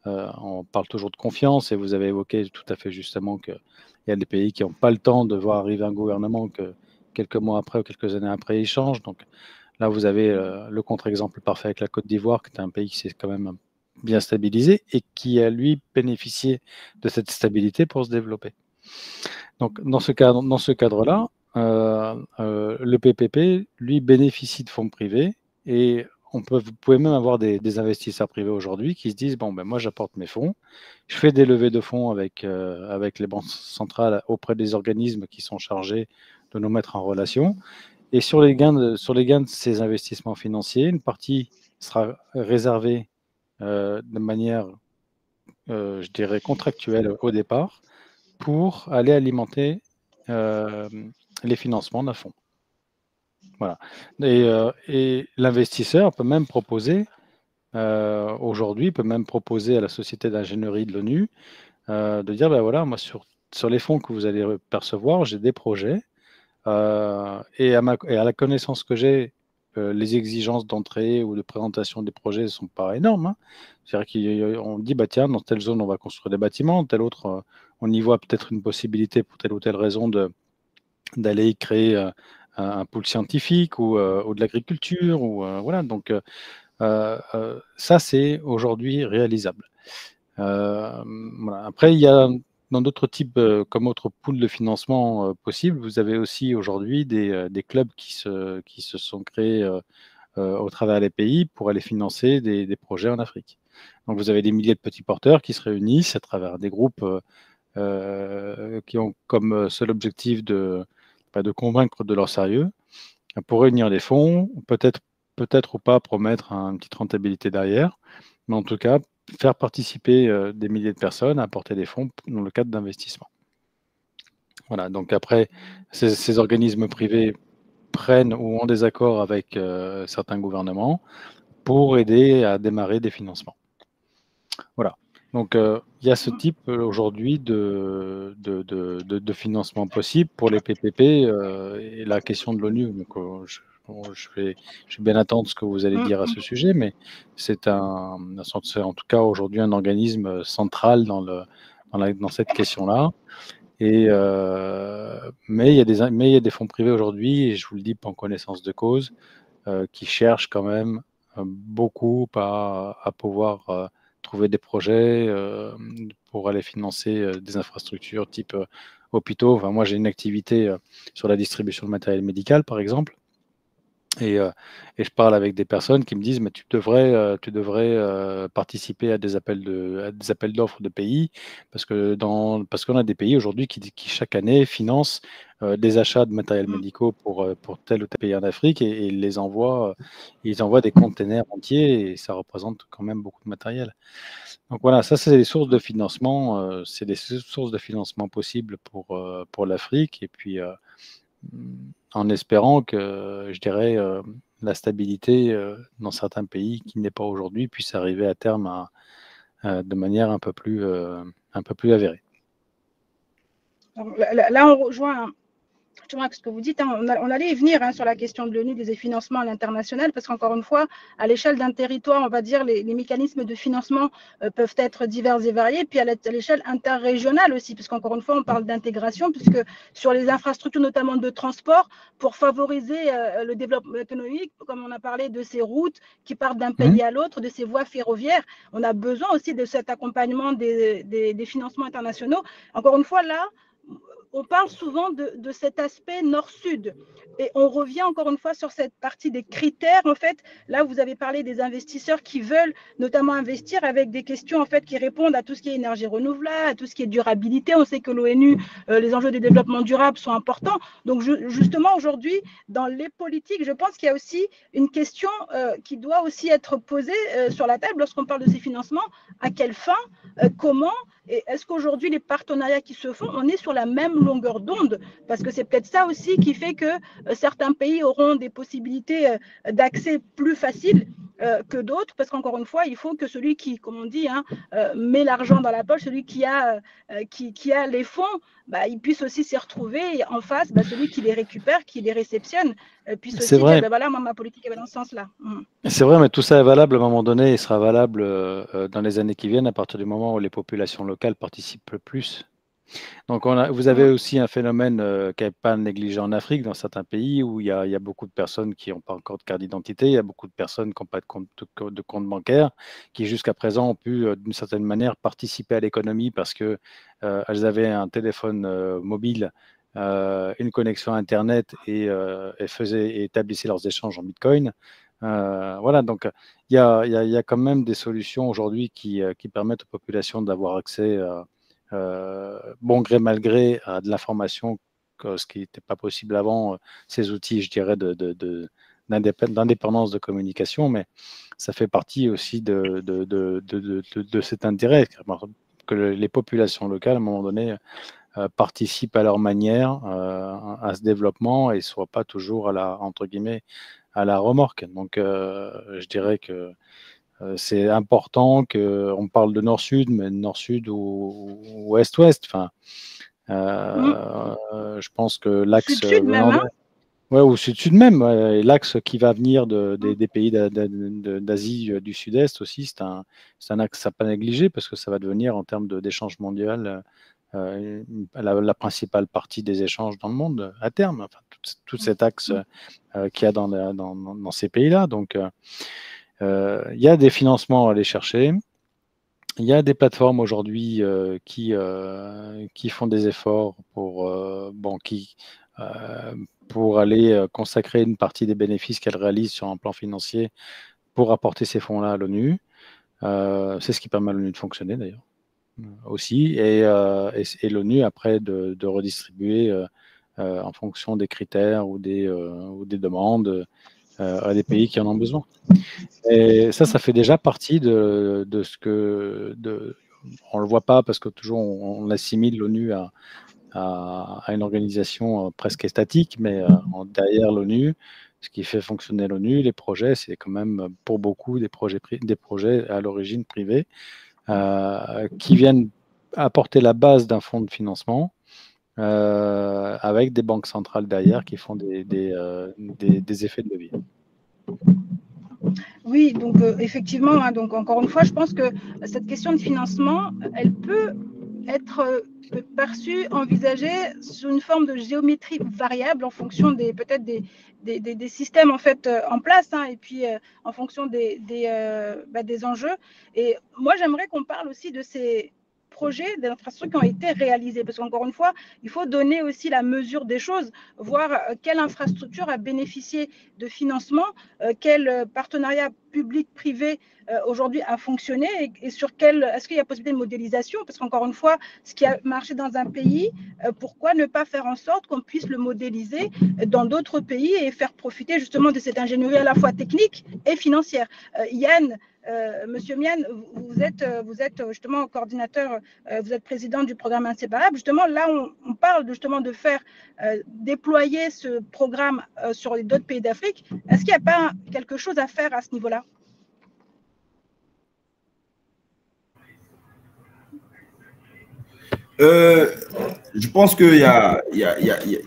on parle toujours de confiance, et vous avez évoqué tout à fait justement qu'il y a des pays qui n'ont pas le temps de voir arriver un gouvernement que quelques mois après ou quelques années après, il change. Donc là, vous avez le contre-exemple parfait avec la Côte d'Ivoire, qui est un pays qui s'est quand même bien stabilisé et qui a, lui, bénéficié de cette stabilité pour se développer. Donc, dans ce cadre-là, le PPP, lui, bénéficie de fonds privés, et vous pouvez même avoir des investisseurs privés aujourd'hui qui se disent, bon, moi, j'apporte mes fonds, je fais des levées de fonds avec les banques centrales auprès des organismes qui sont chargés de nous mettre en relation. Et sur les gains de ces investissements financiers, une partie sera réservée de manière, je dirais, contractuelle au départ, pour aller alimenter les financements d'un fonds. Voilà. Et l'investisseur peut même proposer, aujourd'hui, peut même proposer à la société d'ingénierie de l'ONU de dire, voilà, moi, sur les fonds que vous allez percevoir, j'ai des projets, et à la connaissance que j'ai, les exigences d'entrée ou de présentation des projets ne sont pas énormes. Hein. C'est-à-dire qu'on dit, tiens, dans telle zone, on va construire des bâtiments, telle autre, on y voit peut-être une possibilité pour telle ou telle raison d'aller créer un pôle scientifique ou de l'agriculture. Voilà, donc ça, c'est aujourd'hui réalisable. Voilà. Après, il y a dans d'autres types, comme autres pools de financement possibles, vous avez aussi aujourd'hui des clubs qui se sont créés au travers des pays pour aller financer des projets en Afrique. Donc, vous avez des milliers de petits porteurs qui se réunissent à travers des groupes qui ont comme seul objectif de convaincre de leur sérieux pour réunir des fonds, peut-être ou pas promettre une petite rentabilité derrière, mais en tout cas, faire participer des milliers de personnes à apporter des fonds dans le cadre d'investissement. Voilà, donc après, ces organismes privés prennent ou ont des accords avec certains gouvernements pour aider à démarrer des financements. Voilà, donc il y a ce type aujourd'hui de financement possible pour les PPP et la question de l'ONU. Donc, je vais bien attendre ce que vous allez dire à ce sujet, mais c'est en tout cas aujourd'hui un organisme central dans cette question-là. Mais il y a des fonds privés aujourd'hui, et je vous le dis en connaissance de cause, qui cherchent quand même beaucoup à pouvoir trouver des projets pour aller financer des infrastructures type hôpitaux. Enfin, moi, j'ai une activité sur la distribution de matériel médical, par exemple. Et je parle avec des personnes qui me disent mais tu devrais participer à des appels d'offres de pays parce qu'on a des pays aujourd'hui qui chaque année financent des achats de matériel médicaux pour tel ou tel pays en Afrique et ils envoient des containers entiers et ça représente quand même beaucoup de matériel. Donc voilà, ça c'est des sources de financement, c'est des sources de financement possibles pour l'Afrique et puis en espérant que, je dirais, la stabilité dans certains pays qui n'est pas aujourd'hui puisse arriver à terme de manière un peu plus avérée. Là, on rejoint ce que vous dites, on allait y venir sur la question de l'ONU, des financements à l'international, parce qu'encore une fois, à l'échelle d'un territoire, on va dire, les mécanismes de financement peuvent être divers et variés, puis à l'échelle interrégionale aussi, parce qu'encore une fois, on parle d'intégration, puisque sur les infrastructures, notamment de transport, pour favoriser le développement économique, comme on a parlé de ces routes qui partent d'un pays à l'autre, de ces voies ferroviaires, on a besoin aussi de cet accompagnement des financements internationaux. Encore une fois, là, on parle souvent de cet aspect nord-sud et on revient encore une fois sur cette partie des critères. En fait, là, vous avez parlé des investisseurs qui veulent notamment investir avec des questions en fait qui répondent à tout ce qui est énergie renouvelable, à tout ce qui est durabilité. On sait que l'ONU, les enjeux de développement durable sont importants. Donc, justement, aujourd'hui, dans les politiques, je pense qu'il y a aussi une question qui doit aussi être posée sur la table lorsqu'on parle de ces financements. À quelle fin, comment et est-ce qu'aujourd'hui, les partenariats qui se font, on est sur la même longueur d'onde? Parce que c'est peut-être ça aussi qui fait que certains pays auront des possibilités d'accès plus faciles que d'autres. Parce qu'encore une fois, il faut que celui qui, comme on dit, met l'argent dans la poche, celui qui a les fonds, il puisse aussi s'y retrouver et en face, celui qui les récupère, qui les réceptionne, puisse aussi dire, voilà, moi, ma politique est dans ce sens-là. C'est vrai, mais tout ça est valable à un moment donné et sera valable dans les années qui viennent à partir du moment où les populations locales participent le plus. Donc, vous avez aussi un phénomène qui n'est pas négligé en Afrique, dans certains pays où il y a beaucoup de personnes qui n'ont pas encore de carte d'identité, il y a beaucoup de personnes qui n'ont pas de compte bancaire, qui jusqu'à présent ont pu, d'une certaine manière, participer à l'économie parce qu'elles avaient un téléphone mobile, une connexion Internet et établissaient leurs échanges en Bitcoin. Voilà, donc il y a quand même des solutions aujourd'hui qui permettent aux populations d'avoir accès bon gré mal gré à de l'information, ce qui n'était pas possible avant, ces outils, je dirais, d'indépendance de communication, mais ça fait partie aussi de cet intérêt que les populations locales, à un moment donné, participent à leur manière à ce développement et ne soient pas toujours entre guillemets, à la remorque. Donc, je dirais que c'est important qu'on parle de nord-sud, mais nord-sud ou ouest-ouest. Enfin, je pense que l'axe... Sud-sud même, ouais, ou sud-sud même. Ouais, l'axe qui va venir des pays d'Asie du Sud-Est aussi, c'est un axe à pas négliger parce que ça va devenir, en termes d'échange mondial, la principale partie des échanges dans le monde à terme, enfin, tout cet axe qu'il y a dans ces pays-là. Donc, il y a des financements à aller chercher. Il y a des plateformes aujourd'hui qui font des efforts pour aller consacrer une partie des bénéfices qu'elles réalisent sur un plan financier pour apporter ces fonds-là à l'ONU. C'est ce qui permet à l'ONU de fonctionner d'ailleurs aussi, et l'ONU après de redistribuer en fonction des critères ou des demandes à des pays qui en ont besoin. Et ça fait déjà partie de ce que... on ne le voit pas parce que toujours on assimile l'ONU à une organisation presque statique, mais derrière l'ONU, ce qui fait fonctionner l'ONU, les projets, c'est quand même pour beaucoup des projets à l'origine privés qui viennent apporter la base d'un fonds de financement avec des banques centrales derrière qui font des effets de levier. Oui, donc effectivement, hein, donc encore une fois, je pense que cette question de financement, elle peut être perçue, envisagée sous une forme de géométrie variable en fonction peut-être des systèmes en fait en place, hein, et puis en fonction des enjeux. Et moi, j'aimerais qu'on parle aussi de ces projets d'infrastructures qui ont été réalisés, parce qu'encore une fois, il faut donner aussi la mesure des choses, voir quelle infrastructure a bénéficié de financement, quel partenariat public-privé aujourd'hui a fonctionné, et sur est-ce qu'il y a possibilité de modélisation, parce qu'encore une fois, ce qui a marché dans un pays, pourquoi ne pas faire en sorte qu'on puisse le modéliser dans d'autres pays et faire profiter justement de cette ingénierie à la fois technique et financière. Yann, Monsieur Mian, vous êtes justement coordinateur, vous êtes président du programme Inséparable. Justement, là, on parle justement de faire déployer ce programme sur d'autres pays d'Afrique. Est-ce qu'il n'y a pas quelque chose à faire à ce niveau-là? Je pense que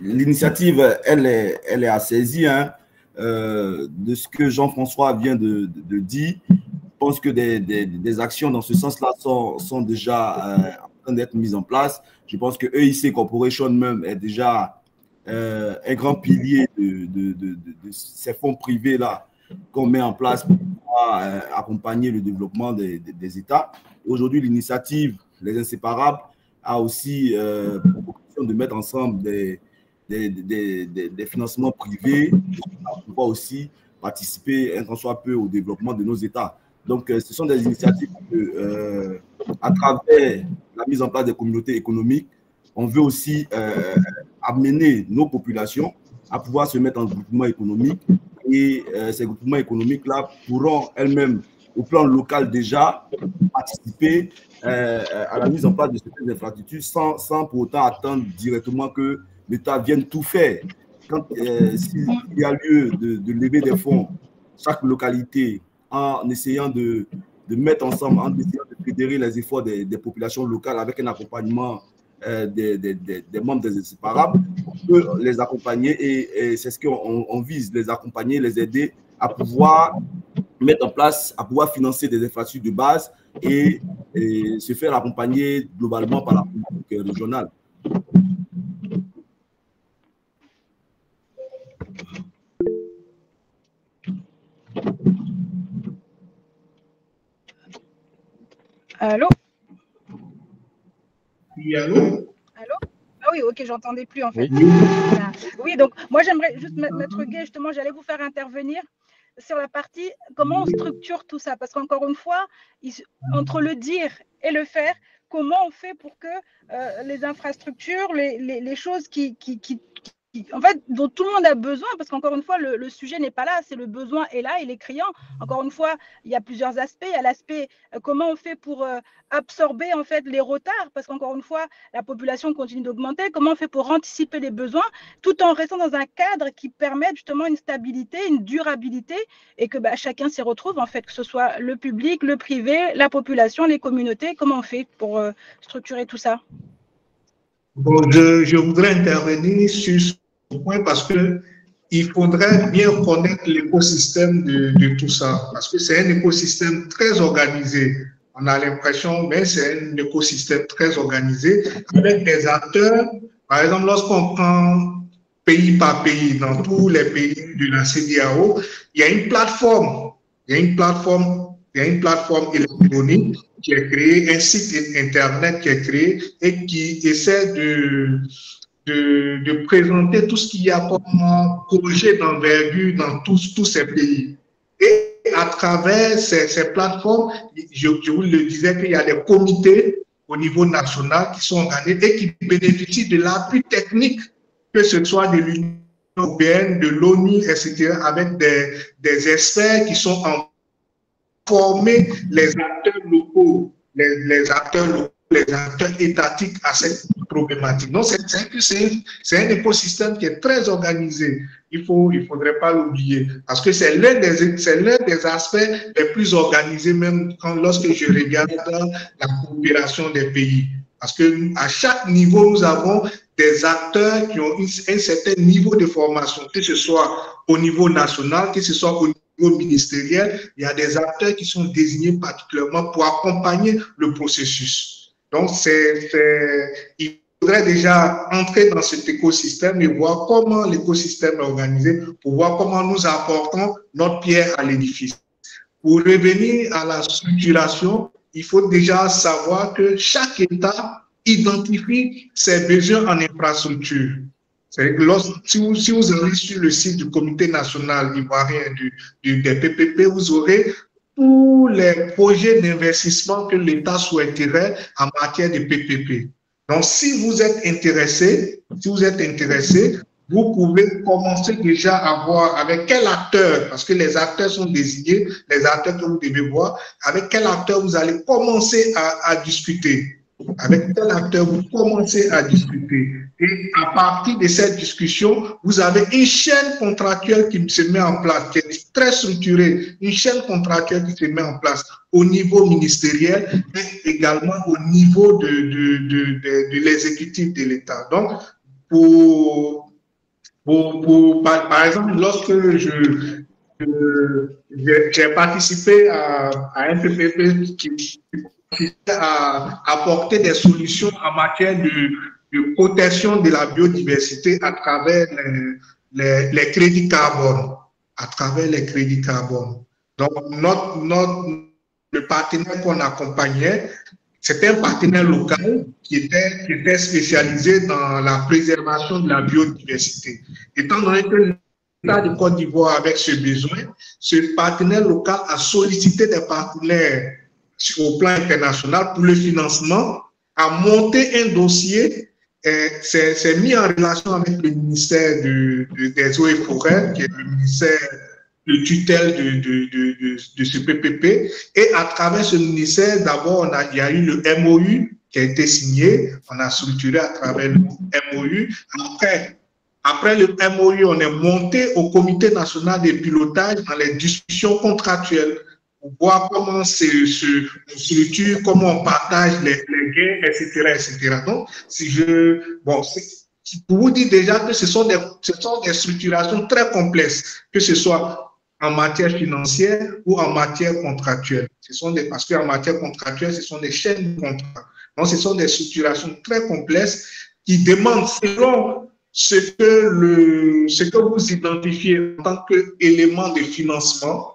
l'initiative, elle est à saisir, hein, de ce que Jean-François vient de dire. Je pense que des actions dans ce sens-là sont déjà en train d'être mises en place. Je pense que EIC Corporation même est déjà un grand pilier de ces fonds privés-là qu'on met en place pour pouvoir accompagner le développement des États. Aujourd'hui, l'initiative Les Inséparables a aussi pour option de mettre ensemble des financements privés pour pouvoir aussi participer un tant soit peu au développement de nos États. Donc, ce sont des initiatives que, à travers la mise en place des communautés économiques, on veut aussi amener nos populations à pouvoir se mettre en groupement économique. Et ces groupements économiques-là pourront elles-mêmes, au plan local déjà, participer à la mise en place de certaines infrastructures sans pour autant attendre directement que l'État vienne tout faire. S'il y a lieu de lever des fonds, chaque localité, en essayant de mettre ensemble, en essayant de fédérer les efforts des populations locales avec un accompagnement des membres des Inséparables, on peut les accompagner et c'est ce qu'on vise, les accompagner, les aider à pouvoir mettre en place, à pouvoir financer des infrastructures de base et se faire accompagner globalement par la politique régionale. Allô? Oui, allô? Allô? Ah oui, ok, j'entendais plus en fait. Oui, donc moi j'aimerais juste, Maître Guay, justement, j'allais vous faire intervenir sur la partie comment on structure tout ça, parce qu'encore une fois, entre le dire et le faire, comment on fait pour que les infrastructures, les choses en fait, dont tout le monde a besoin, parce qu'encore une fois, le sujet n'est pas là, c'est le besoin est là, il est criant. Encore une fois, il y a plusieurs aspects. Il y a l'aspect comment on fait pour absorber en fait les retards, parce qu'encore une fois, la population continue d'augmenter. Comment on fait pour anticiper les besoins, tout en restant dans un cadre qui permette justement une stabilité, une durabilité, et que chacun s'y retrouve en fait, que ce soit le public, le privé, la population, les communautés. Comment on fait pour structurer tout ça? Bon, je voudrais intervenir sur ce point parce qu'il faudrait bien connaître l'écosystème de tout ça, parce que c'est un écosystème très organisé. on a l'impression, mais c'est un écosystème très organisé avec des acteurs. Par exemple, lorsqu'on prend pays par pays, dans tous les pays de la CEDEAO, il y a une plateforme. Il y a une plateforme électronique qui est créée, un site internet qui est créé et qui essaie de présenter tout ce qu'il y a comme projet d'envergure dans tous ces pays. Et à travers ces plateformes, je vous le disais qu'il y a des comités au niveau national qui sont organisés et qui bénéficient de l'appui technique, que ce soit de l'Union européenne, de l'ONU, etc., avec des experts qui sont en former les acteurs locaux, les acteurs étatiques à cette problématique. Donc, c'est un écosystème qui est très organisé. Il faudrait pas l'oublier, parce que c'est l'un des aspects les plus organisés, même lorsque je regarde la coopération des pays. Parce que à chaque niveau, nous avons des acteurs qui ont un certain niveau de formation, que ce soit au niveau national, que ce soit au niveau ministériel. Il y a des acteurs qui sont désignés particulièrement pour accompagner le processus. Donc, il faudrait déjà entrer dans cet écosystème et voir comment l'écosystème est organisé, pour voir comment nous apportons notre pierre à l'édifice. Pour revenir à la structuration, il faut déjà savoir que chaque État identifie ses besoins en infrastructure. Si vous allez sur le site du Comité national ivoirien des PPP, vous aurez tous les projets d'investissement que l'État souhaiterait en matière de PPP. Donc, si vous êtes intéressé, vous pouvez commencer déjà à voir avec quel acteur, parce que les acteurs sont désignés, les acteurs que vous devez voir, avec quel acteur vous allez commencer à discuter. Avec quel acteur vous commencez à discuter. Et à partir de cette discussion, vous avez une chaîne contractuelle qui se met en place, qui est très structurée, une chaîne contractuelle qui se met en place au niveau ministériel et également au niveau de l'exécutif de l'État. Donc, par exemple, lorsque j'ai participé à un PPP qui à apporter des solutions en matière de protection de la biodiversité à travers les crédits carbone. Donc, le partenaire qu'on accompagnait, c'était un partenaire local qui était spécialisé dans la préservation de la biodiversité. Étant donné que l'État de Côte d'Ivoire avait ce besoin, ce partenaire local a sollicité des partenaires au plan international pour le financement, a monté un dossier, s'est mis en relation avec le ministère des Eaux et Forêts, qui est le ministère de tutelle de ce PPP, et à travers ce ministère, d'abord, il y a eu le MOU qui a été signé, on a structuré à travers le MOU. Après le MOU, on est monté au comité national de pilotage dans les discussions contractuelles, pour voir comment on structure, comment on partage les gains, etc., etc. Donc, pour vous dire déjà que ce sont des structurations très complexes, que ce soit en matière financière ou en matière contractuelle. Parce qu'en matière contractuelle, ce sont des chaînes de contrats. Donc, ce sont des structurations très complexes qui demandent, selon ce que vous identifiez en tant qu'élément de financement,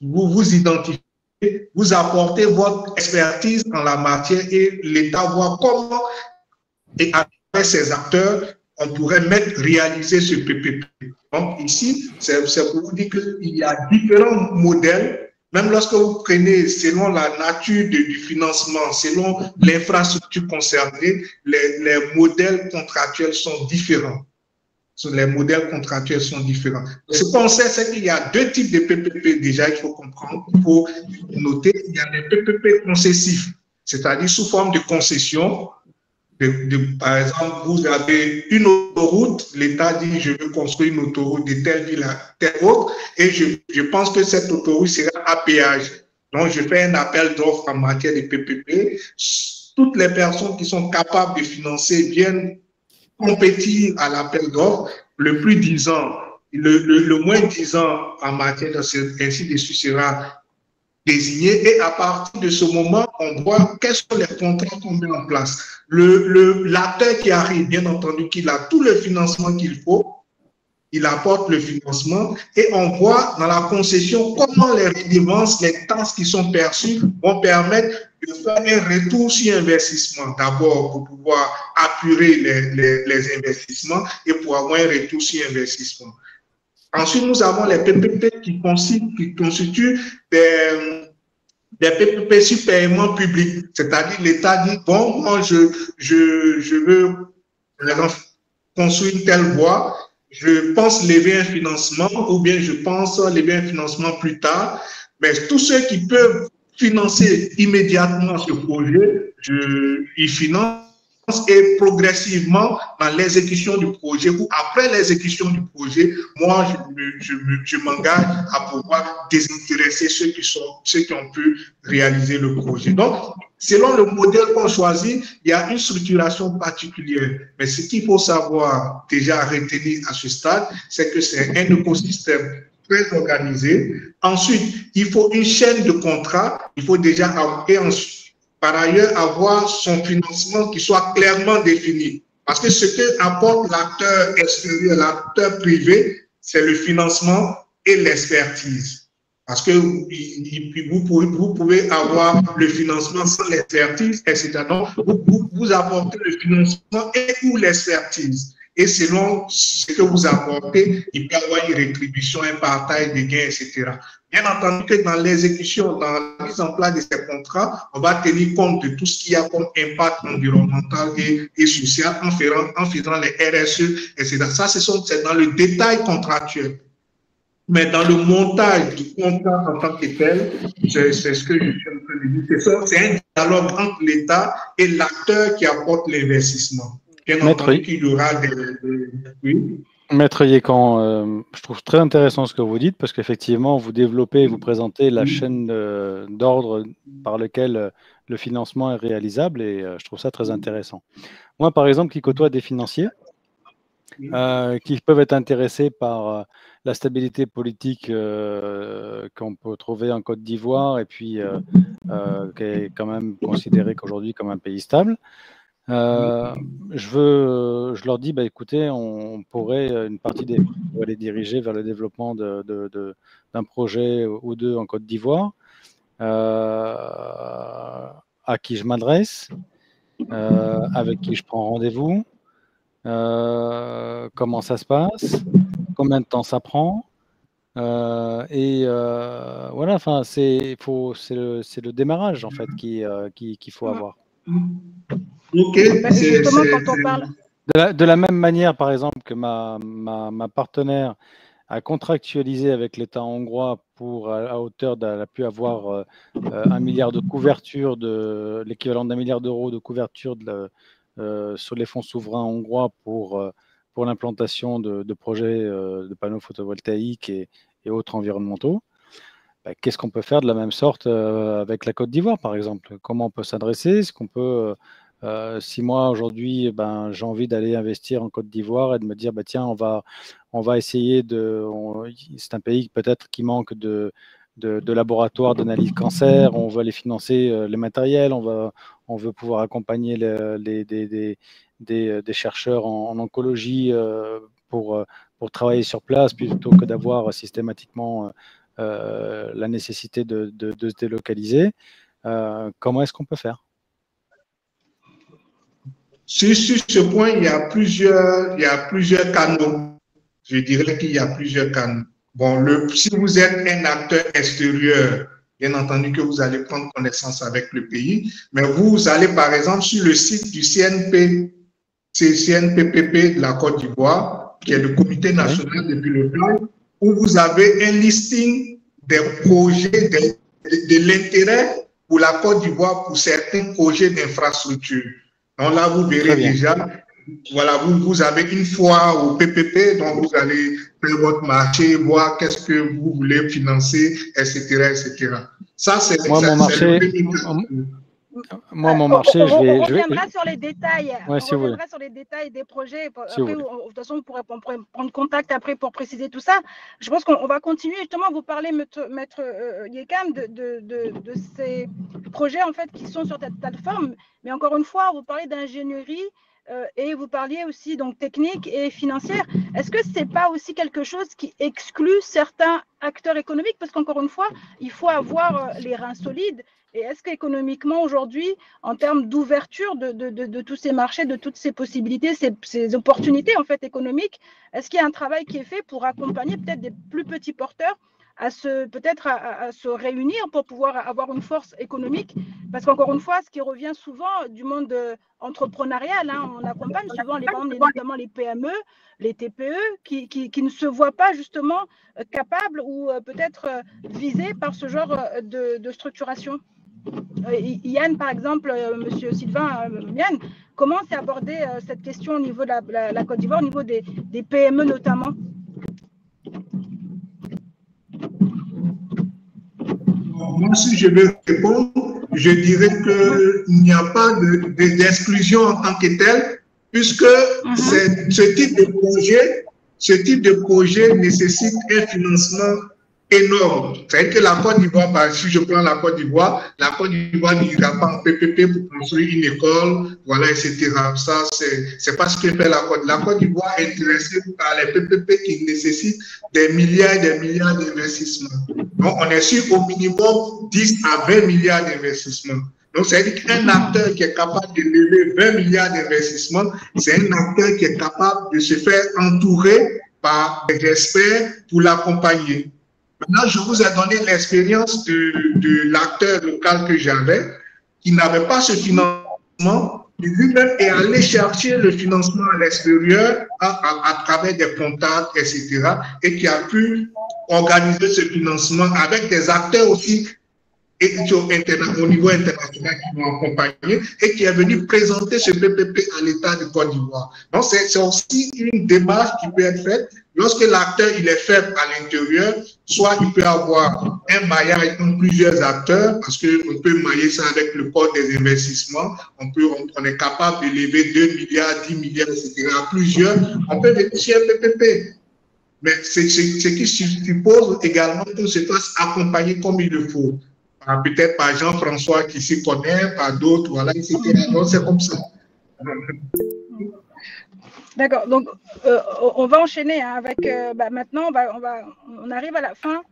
vous identifiez, vous apportez votre expertise en la matière et l'État voit comment, et avec ces acteurs, on pourrait réaliser ce PPP. Donc ici, c'est pour vous dire qu'il y a différents modèles, même lorsque vous prenez selon la nature du financement, selon l'infrastructure concernée, les modèles contractuels sont différents. Les modèles contractuels sont différents. Ce qu'on sait, c'est qu'il y a deux types de PPP déjà, il faut comprendre, il faut noter. Il y a les PPP concessifs, c'est-à-dire sous forme de concession. Par exemple, vous avez une autoroute, l'État dit je veux construire une autoroute de telle ville à telle autre, et je pense que cette autoroute sera à péage. Donc, je fais un appel d'offres en matière de PPP. Toutes les personnes qui sont capables de financer viennent compétir à l'appel d'offres, le plus 10 ans, le moins 10 ans en matière de ainsi de suite sera désignés et à partir de ce moment, on voit quels sont les contrats qu'on met en place. L'acteur qui arrive, bien entendu, qu'il a tout le financement qu'il faut, il apporte le financement et on voit dans la concession comment les redevances, les taxes qui sont perçues vont permettre de faire un retour sur investissement. D'abord, pour pouvoir apurer les investissements et pour avoir un retour sur investissement. Ensuite, nous avons les PPP qui constituent des PPP sur paiement public. C'est-à-dire l'État dit, bon, moi, je veux, par exemple, construire une telle voie. Je pense lever un financement ou bien je pense lever un financement plus tard. Mais tous ceux qui peuvent financer immédiatement ce projet, ils financent et progressivement dans l'exécution du projet ou après l'exécution du projet, moi, je m'engage à pouvoir désintéresser ceux qui ont pu réaliser le projet. Donc, selon le modèle qu'on choisit, il y a une structuration particulière. Mais ce qu'il faut savoir, déjà retenir à ce stade, c'est que c'est un écosystème très organisé. Ensuite, il faut une chaîne de contrats. Il faut déjà par ailleurs avoir son financement qui soit clairement défini. Parce que ce que apporte l'acteur extérieur, l'acteur privé, c'est le financement et l'expertise. Parce que vous pouvez avoir le financement sans l'expertise, etc. Donc, vous apportez le financement et ou l'expertise. Et selon ce que vous apportez, il peut y avoir une rétribution, un partage des gains, etc. Bien entendu que dans l'exécution, dans la mise en place de ces contrats, on va tenir compte de tout ce qu'il y a comme impact environnemental et social en faisant les RSE, etc. Ça, c'est dans le détail contractuel. Mais dans le montage du contrat en tant que tel, c'est ce que je suis en train de dire. C'est un dialogue entre l'État et l'acteur qui apporte l'investissement. Bien entendu qu'il y aura des... Oui. Maître Yékan, je trouve très intéressant ce que vous dites parce qu'effectivement, vous développez et vous présentez la chaîne d'ordre par laquelle le financement est réalisable et je trouve ça très intéressant. Moi, par exemple, qui côtoie des financiers qui peuvent être intéressés par la stabilité politique qu'on peut trouver en Côte d'Ivoire et puis qui est quand même considéré qu'aujourd'hui comme un pays stable. Je leur dis, bah, écoutez, on pourrait, une partie des pourrait les diriger vers le développement d'un projet ou deux en Côte d'Ivoire, à qui je m'adresse, avec qui je prends rendez-vous, comment ça se passe, combien de temps ça prend, voilà, enfin, c'est le démarrage en fait qu'il faut avoir. Ok. Justement, quand on parle. De la même manière, par exemple, que ma partenaire a contractualisé avec l'État hongrois pour, à hauteur elle a pu avoir 1 milliard de couverture, l'équivalent d'1 milliard d'euros de couverture sur les fonds souverains hongrois pour l'implantation de projets de panneaux photovoltaïques et autres environnementaux. Qu'est-ce qu'on peut faire de la même sorte avec la Côte d'Ivoire, par exemple? Comment on peut s'adresser? Est-ce qu'on peut, si moi aujourd'hui, j'ai envie d'aller investir en Côte d'Ivoire et de me dire, tiens, on va essayer c'est un pays peut-être qui manque de laboratoires d'analyse cancer, on veut aller financer les matériels, on veut pouvoir accompagner des chercheurs en oncologie pour travailler sur place plutôt que d'avoir systématiquement la nécessité de se délocaliser. Comment est-ce qu'on peut faire? Sur ce point, il y a plusieurs canaux. Je dirais qu'il y a plusieurs canaux. Bon, si vous êtes un acteur extérieur, bien entendu que vous allez prendre connaissance avec le pays, mais vous allez par exemple sur le site du CNPPP de la Côte d'Ivoire, qui est le Comité national de pilotage, où vous avez un listing des projets, de l'intérêt pour la Côte d'Ivoire pour certains projets d'infrastructure. Donc là, vous verrez déjà, voilà, vous avez une foire au PPP, donc vous allez faire votre marché, voir qu'est-ce que vous voulez financer, etc., etc. Ça, c'est moi, Moi, mon marché, on reviendra sur les détails. Ouais, on reviendra sur les détails des projets. Si après, de toute façon, on pourrait prendre contact après pour préciser tout ça. Je pense qu'on va continuer justement à vous parler, Maître Yekam, de ces projets en fait qui sont sur cette plateforme. Mais encore une fois, vous parlez d'ingénierie et vous parliez aussi donc technique et financière. Est-ce que c'est pas aussi quelque chose qui exclut certains acteurs économiques? Parce qu'encore une fois, il faut avoir les reins solides. Et est-ce qu'économiquement, aujourd'hui, en termes d'ouverture de tous ces marchés, de toutes ces possibilités, ces opportunités en fait économiques, est-ce qu'il y a un travail qui est fait pour accompagner peut-être des plus petits porteurs à se réunir pour pouvoir avoir une force économique? Parce qu'encore une fois, ce qui revient souvent du monde entrepreneurial, on accompagne souvent notamment les PME, les TPE, qui ne se voient pas justement capables ou peut-être visés par ce genre de structuration. Yann, par exemple, Monsieur Sylvain, Yann, comment s'est abordé cette question au niveau de la Côte d'Ivoire, au niveau des PME notamment? Moi, si je veux répondre, je dirais qu'il n'y a pas d'exclusion en tant que telle, puisque ce type de projet nécessite un financement énorme. C'est-à-dire que la Côte d'Ivoire, si je prends la Côte d'Ivoire n'ira pas en PPP pour construire une école, voilà, etc. Ça, c'est pas ce que fait la Côte. La Côte d'Ivoire est intéressée par les PPP qui nécessitent des milliards et des milliards d'investissements. Donc, on est sur au minimum 10 à 20 milliards d'investissements. Donc, c'est-à-dire qu'un acteur qui est capable de lever 20 milliards d'investissements, c'est un acteur qui est capable de se faire entourer par des experts pour l'accompagner. Maintenant, je vous ai donné l'expérience de l'acteur local que j'avais, qui n'avait pas ce financement, et lui-même est allé chercher le financement à l'extérieur à travers des contacts, etc., et qui a pu organiser ce financement avec des acteurs aussi au niveau international qui l'ont accompagné et qui est venu présenter ce PPP à l'État de Côte d'Ivoire. Donc, c'est aussi une démarche qui peut être faite lorsque l'acteur il est faible à l'intérieur, soit il peut avoir un maillage entre plusieurs acteurs, parce qu'on peut mailler ça avec le code des investissements, on est capable de lever 2 milliards, 10 milliards, etc. à plusieurs, on peut négocier un PPP. Mais ce qui suppose également qu'on se fasse accompagner comme il le faut. Peut-être par Jean-François qui s'y connaît, par d'autres, voilà, etc. Donc, c'est comme ça. D'accord. Donc, on va enchaîner avec. Maintenant, on arrive à la fin.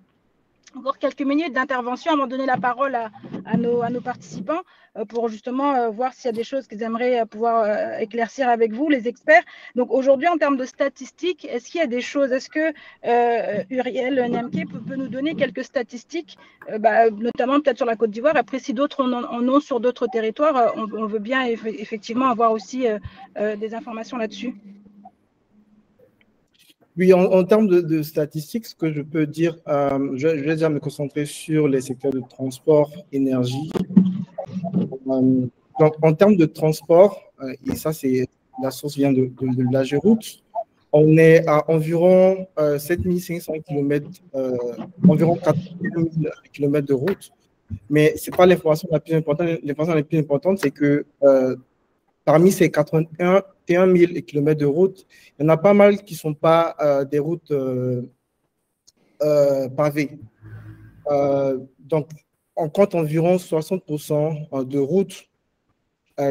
Encore quelques minutes d'intervention avant de donner la parole à nos participants pour justement voir s'il y a des choses qu'ils aimeraient pouvoir éclaircir avec vous, les experts. Donc aujourd'hui, en termes de statistiques, est-ce qu'il y a des choses, est-ce que Uriel Niamke peut nous donner quelques statistiques, notamment peut-être sur la Côte d'Ivoire. Après, si d'autres en ont sur d'autres territoires, on veut bien effectivement avoir aussi des informations là-dessus. Oui, en termes de statistiques, ce que je peux dire, je vais déjà me concentrer sur les secteurs de transport, énergie. Donc, en termes de transport, et ça, c'est la source vient de l'AGEROUTE, on est à environ 7500 km, environ 4000 km de route. Mais ce n'est pas l'information la plus importante. L'information la plus importante, c'est que parmi ces 81 000 km de route, il y en a pas mal qui ne sont pas des routes pavées. Donc, on compte environ 60% de routes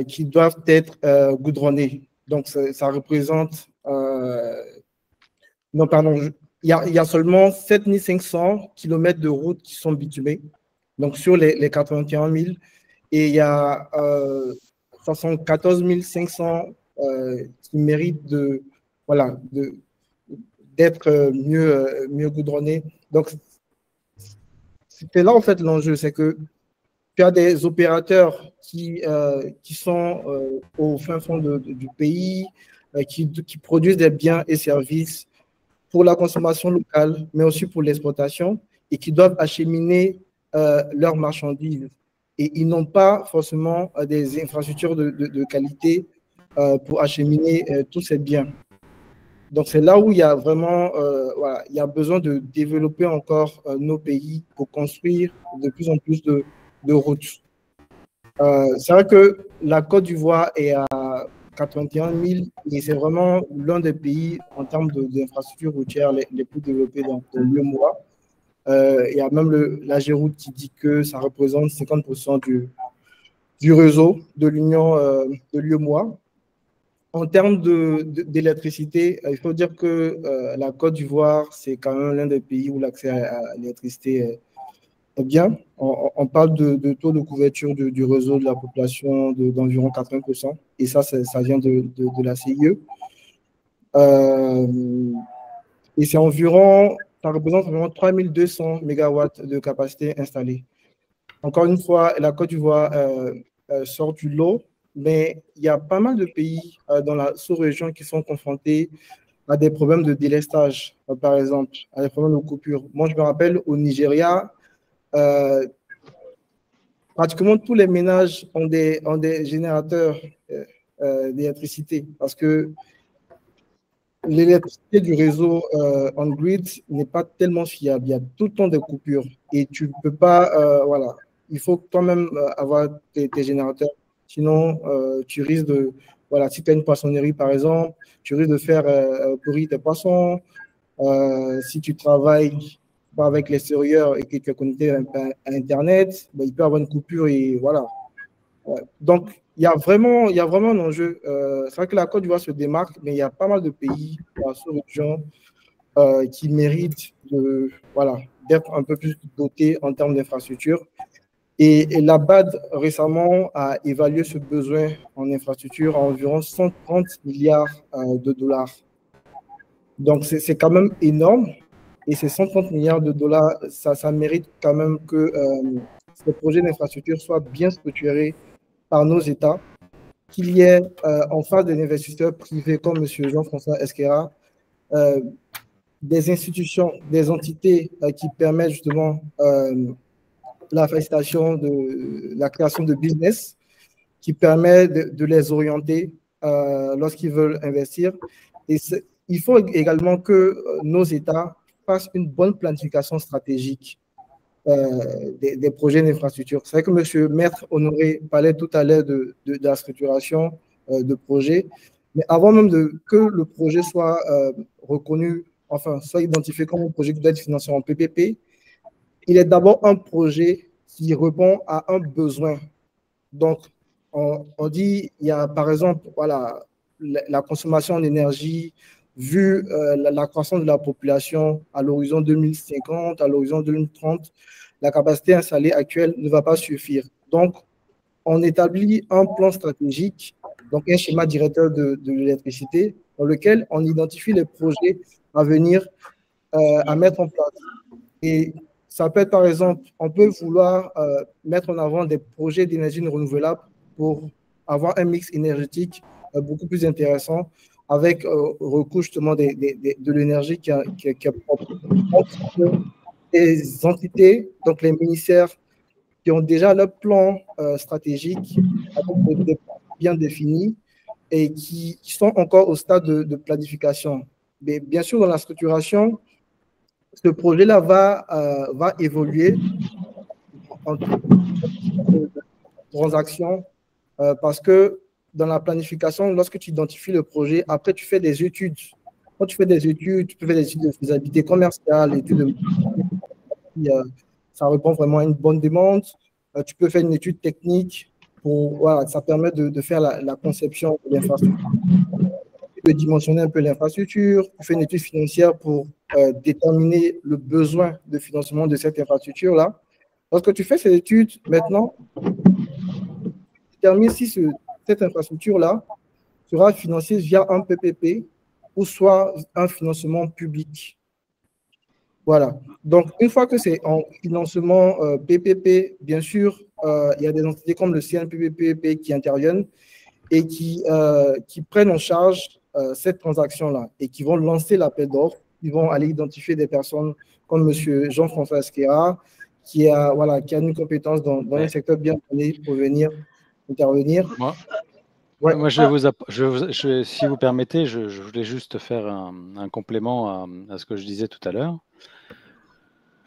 qui doivent être goudronnées. Donc, ça représente... non, pardon, il y a seulement 7500 km de routes qui sont bitumées, donc sur les 81 000. Et il y a 74 500 qui méritent d'être mieux goudronnés. Donc, c'était là, en fait, l'enjeu, c'est que tu as des opérateurs qui sont au fin fond du pays, qui produisent des biens et services pour la consommation locale, mais aussi pour l'exportation, et qui doivent acheminer leurs marchandises. Et ils n'ont pas forcément des infrastructures de qualité pour acheminer tous ces biens. Donc, c'est là où il y a vraiment il y a besoin de développer encore nos pays pour construire de plus en plus de routes. C'est vrai que la Côte d'Ivoire est à 81 000 et c'est vraiment l'un des pays en termes d'infrastructures routières les plus développés dans l'UEMOA. Il y a même la Géroute qui dit que ça représente 50% du réseau de l'Union de l'UEMOA. En termes d'électricité, il faut dire que la Côte d'Ivoire, c'est quand même l'un des pays où l'accès à l'électricité est bien. On parle de taux de couverture du réseau de la population d'environ 80%. Et ça vient de la CIE. Et ça représente environ 3200 mégawatts de capacité installée. Encore une fois, la Côte d'Ivoire sort du lot, mais il y a pas mal de pays dans la sous-région qui sont confrontés à des problèmes de délestage, par exemple, à des problèmes de coupure. Moi, je me rappelle, au Nigeria, pratiquement tous les ménages ont des générateurs d'électricité parce que l'électricité du réseau on-grid n'est pas tellement fiable. Il y a tout le temps des coupures et tu ne peux pas, voilà, il faut quand même avoir tes générateurs. Sinon, tu risques de, voilà, si tu as une poissonnerie par exemple, tu risques de faire pourrir tes poissons. Si tu travailles pas avec l'extérieur et que tu es connecté à Internet, ben, il peut y avoir une coupure et voilà. Donc, il y a vraiment un enjeu. C'est vrai que la Côte d'Ivoire se démarque, mais il y a pas mal de pays dans la sous-région qui méritent d'être un peu plus dotés en termes d'infrastructures. Et la BAD récemment a évalué ce besoin en infrastructure à environ 130 milliards de dollars. Donc, c'est quand même énorme. Et ces 130 milliards de dollars, ça mérite quand même que ces projets d'infrastructure soient bien structurés par nos États, qu'il y ait en face des investisseurs privés comme M. Jean-François Esquera, des institutions, des entités qui permettent justement la facilitation de la création de business, qui permet de les orienter lorsqu'ils veulent investir. Et il faut également que nos États fassent une bonne planification stratégique des projets d'infrastructure. C'est vrai que M. Maître Honoré parlait tout à l'heure de la structuration de projets, mais avant même que le projet soit reconnu, enfin, soit identifié comme un projet qui doit être financé en PPP, il est d'abord un projet qui répond à un besoin. Donc, on dit, il y a par exemple, voilà, la consommation d'énergie, vu la croissance de la population à l'horizon 2050, à l'horizon 2030, la capacité installée actuelle ne va pas suffire. Donc, on établit un plan stratégique, donc un schéma directeur de l'électricité, dans lequel on identifie les projets à venir à mettre en place. Et ça peut être, par exemple, on peut vouloir mettre en avant des projets d'énergie renouvelable pour avoir un mix énergétique beaucoup plus intéressant avec recours justement de l'énergie qui est propre. Les entités, donc les ministères qui ont déjà leur plan stratégique avec des plans bien définis et qui sont encore au stade de planification. Mais bien sûr, dans la structuration, ce projet-là va évoluer en transactions parce que dans la planification, lorsque tu identifies le projet, après tu fais des études. Quand tu fais des études, tu peux faire des études de faisabilité commerciale, études de... ça répond vraiment à une bonne demande. Tu peux faire une étude technique voilà, ça permet de faire la conception de l'infrastructure, de dimensionner un peu l'infrastructure. Tu fais une étude financière pour déterminer le besoin de financement de cette infrastructure-là. Lorsque tu fais ces études, maintenant, tu détermines si cette infrastructure-là sera financée via un PPP ou soit un financement public. Voilà. Donc, une fois que c'est en financement PPP, bien sûr, il y a des entités comme le CNPPP qui interviennent et qui prennent en charge cette transaction-là et qui vont lancer l'appel d'offres. Ils vont aller identifier des personnes comme M. Jean-François Esquera, qui a une compétence dans un secteur bien donné pour venir intervenir. Moi, si vous permettez, je voulais juste faire un complément à ce que je disais tout à l'heure.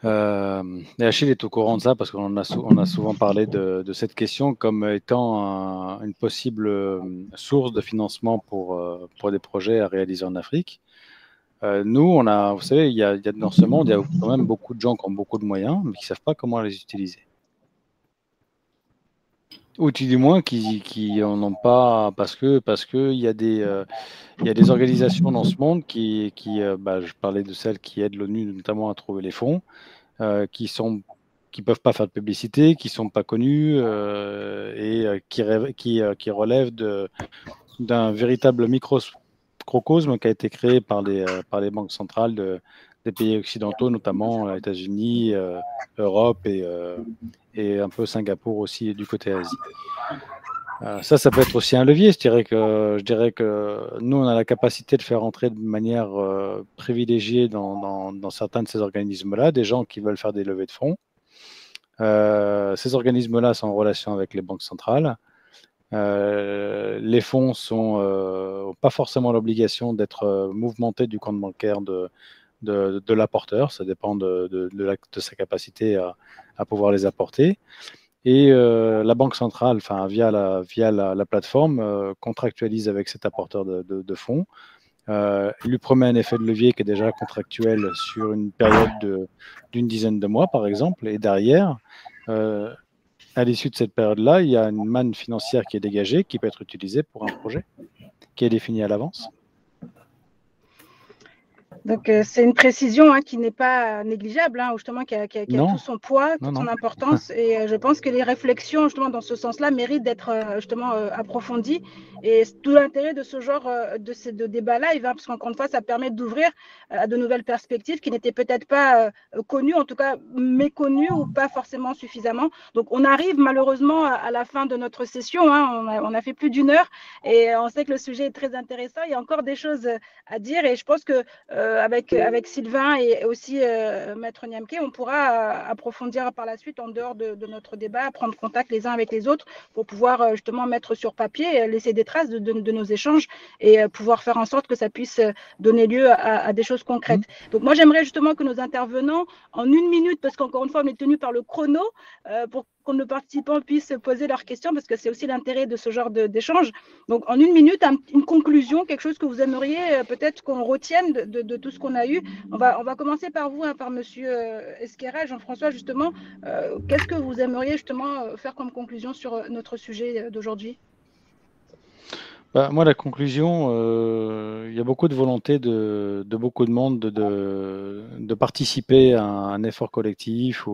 Et Achille est au courant de ça parce qu'on a souvent parlé de cette question comme étant une possible source de financement pour des projets à réaliser en Afrique. Nous, vous savez, il y a dans ce monde, il y a quand même beaucoup de gens qui ont beaucoup de moyens, mais qui ne savent pas comment les utiliser. Ou du moins qui n'en ont pas parce que il y a des organisations dans ce monde je parlais de celles qui aident l'ONU notamment à trouver les fonds, qui peuvent pas faire de publicité, qui sont pas connus et qui relèvent d'un véritable microcosme qui a été créé par les banques centrales des pays occidentaux, notamment les États-Unis, Europe et un peu Singapour aussi du côté Asie. Ça peut être aussi un levier. Je dirais que nous, on a la capacité de faire entrer de manière privilégiée dans certains de ces organismes-là des gens qui veulent faire des levées de fonds. Ces organismes-là sont en relation avec les banques centrales. Les fonds n'ont pas forcément l'obligation d'être mouvementés du compte bancaire de l'apporteur. Ça dépend de sa capacité à pouvoir les apporter. Et la banque centrale, via la plateforme, contractualise avec cet apporteur de fonds. Lui promet un effet de levier qui est déjà contractuel sur une période d'une dizaine de mois, par exemple. Et derrière, à l'issue de cette période-là, il y a une manne financière qui est dégagée, qui peut être utilisée pour un projet qui est défini à l'avance. Donc, c'est une précision qui n'est pas négligeable, justement, qui a tout son poids, toute son importance. Et je pense que les réflexions, justement, dans ce sens-là, méritent d'être justement approfondies. Et tout l'intérêt de ce genre de débat live, parce qu'encore une fois, ça permet d'ouvrir à de nouvelles perspectives qui n'étaient peut-être pas connues, en tout cas méconnues ou pas forcément suffisamment. Donc, on arrive malheureusement à la fin de notre session. On a fait plus d'1 heure et on sait que le sujet est très intéressant. Il y a encore des choses à dire et je pense que avec Sylvain et aussi Maître Niamke, on pourra approfondir par la suite en dehors de notre débat, prendre contact les uns avec les autres pour pouvoir justement mettre sur papier, laisser des traces de nos échanges et pouvoir faire en sorte que ça puisse donner lieu à des choses concrètes. Donc moi, j'aimerais justement que nos intervenants, en 1 minute, parce qu'encore une fois, on est tenu par le chrono, pour que nos participants puissent poser leurs questions, parce que c'est aussi l'intérêt de ce genre d'échange. Donc, en 1 minute, une conclusion, quelque chose que vous aimeriez peut-être qu'on retienne de tout ce qu'on a eu. On va commencer par vous, par Monsieur Esquerra, Jean-François, justement. Qu'est-ce que vous aimeriez justement faire comme conclusion sur notre sujet d'aujourd'hui ? Moi, la conclusion, il y a beaucoup de volonté de beaucoup de monde de participer à un effort collectif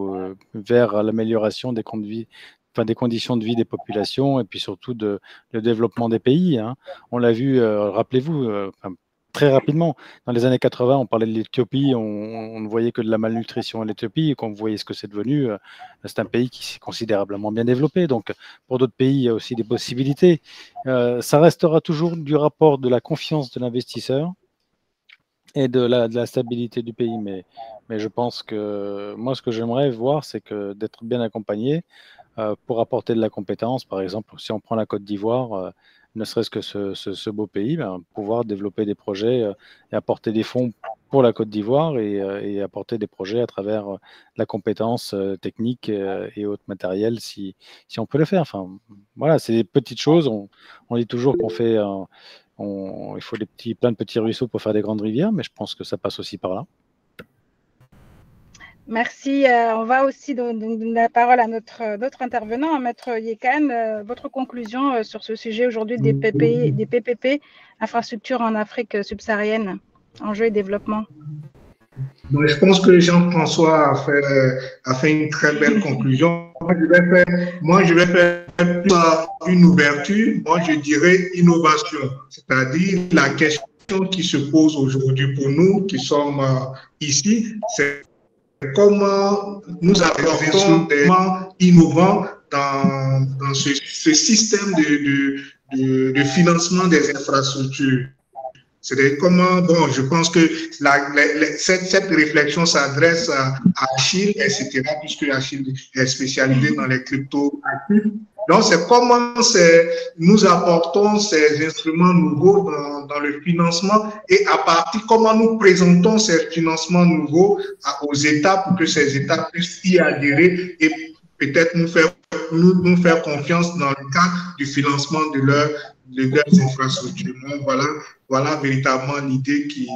vers l'amélioration des conditions de vie des populations et puis surtout le développement des pays. On l'a vu, rappelez-vous, très rapidement, dans les années 80, on parlait de l'Éthiopie, on ne voyait que de la malnutrition à l'Éthiopie, et quand vous voyez ce que c'est devenu, c'est un pays qui s'est considérablement bien développé. Donc, pour d'autres pays, il y a aussi des possibilités. Ça restera toujours du rapport de la confiance de l'investisseur et de la stabilité du pays. Mais je pense que moi, ce que j'aimerais voir, c'est d'être bien accompagné pour apporter de la compétence. Par exemple, si on prend la Côte d'Ivoire, ne serait-ce que ce beau pays, pouvoir développer des projets et apporter des fonds pour la Côte d'Ivoire et apporter des projets à travers la compétence technique et autres matériels si on peut le faire. Enfin, voilà, c'est des petites choses. On dit toujours qu'on fait, il faut plein de petits ruisseaux pour faire des grandes rivières, mais je pense que ça passe aussi par là. Merci. On va aussi donner la parole à notre intervenant, Maître Yekan. Votre conclusion sur ce sujet aujourd'hui des PPP, infrastructures en Afrique subsaharienne, enjeux et développement. Bon, je pense que Jean-François a fait une très belle conclusion. Moi, je vais faire une ouverture. Moi, je dirais innovation, c'est-à-dire la question qui se pose aujourd'hui pour nous qui sommes ici, c'est comment nous avons des éléments innovants dans ce système de financement des infrastructures. C'est comment, je pense que cette réflexion s'adresse à Achille, etc., puisque Achille est spécialisé dans les crypto-actifs. Donc, c'est comment nous apportons ces instruments nouveaux dans le financement et à partir comment nous présentons ces financements nouveaux aux États pour que ces États puissent y adhérer et peut-être nous faire confiance dans le cadre du financement de leurs infrastructures. Donc, voilà véritablement l'idée qui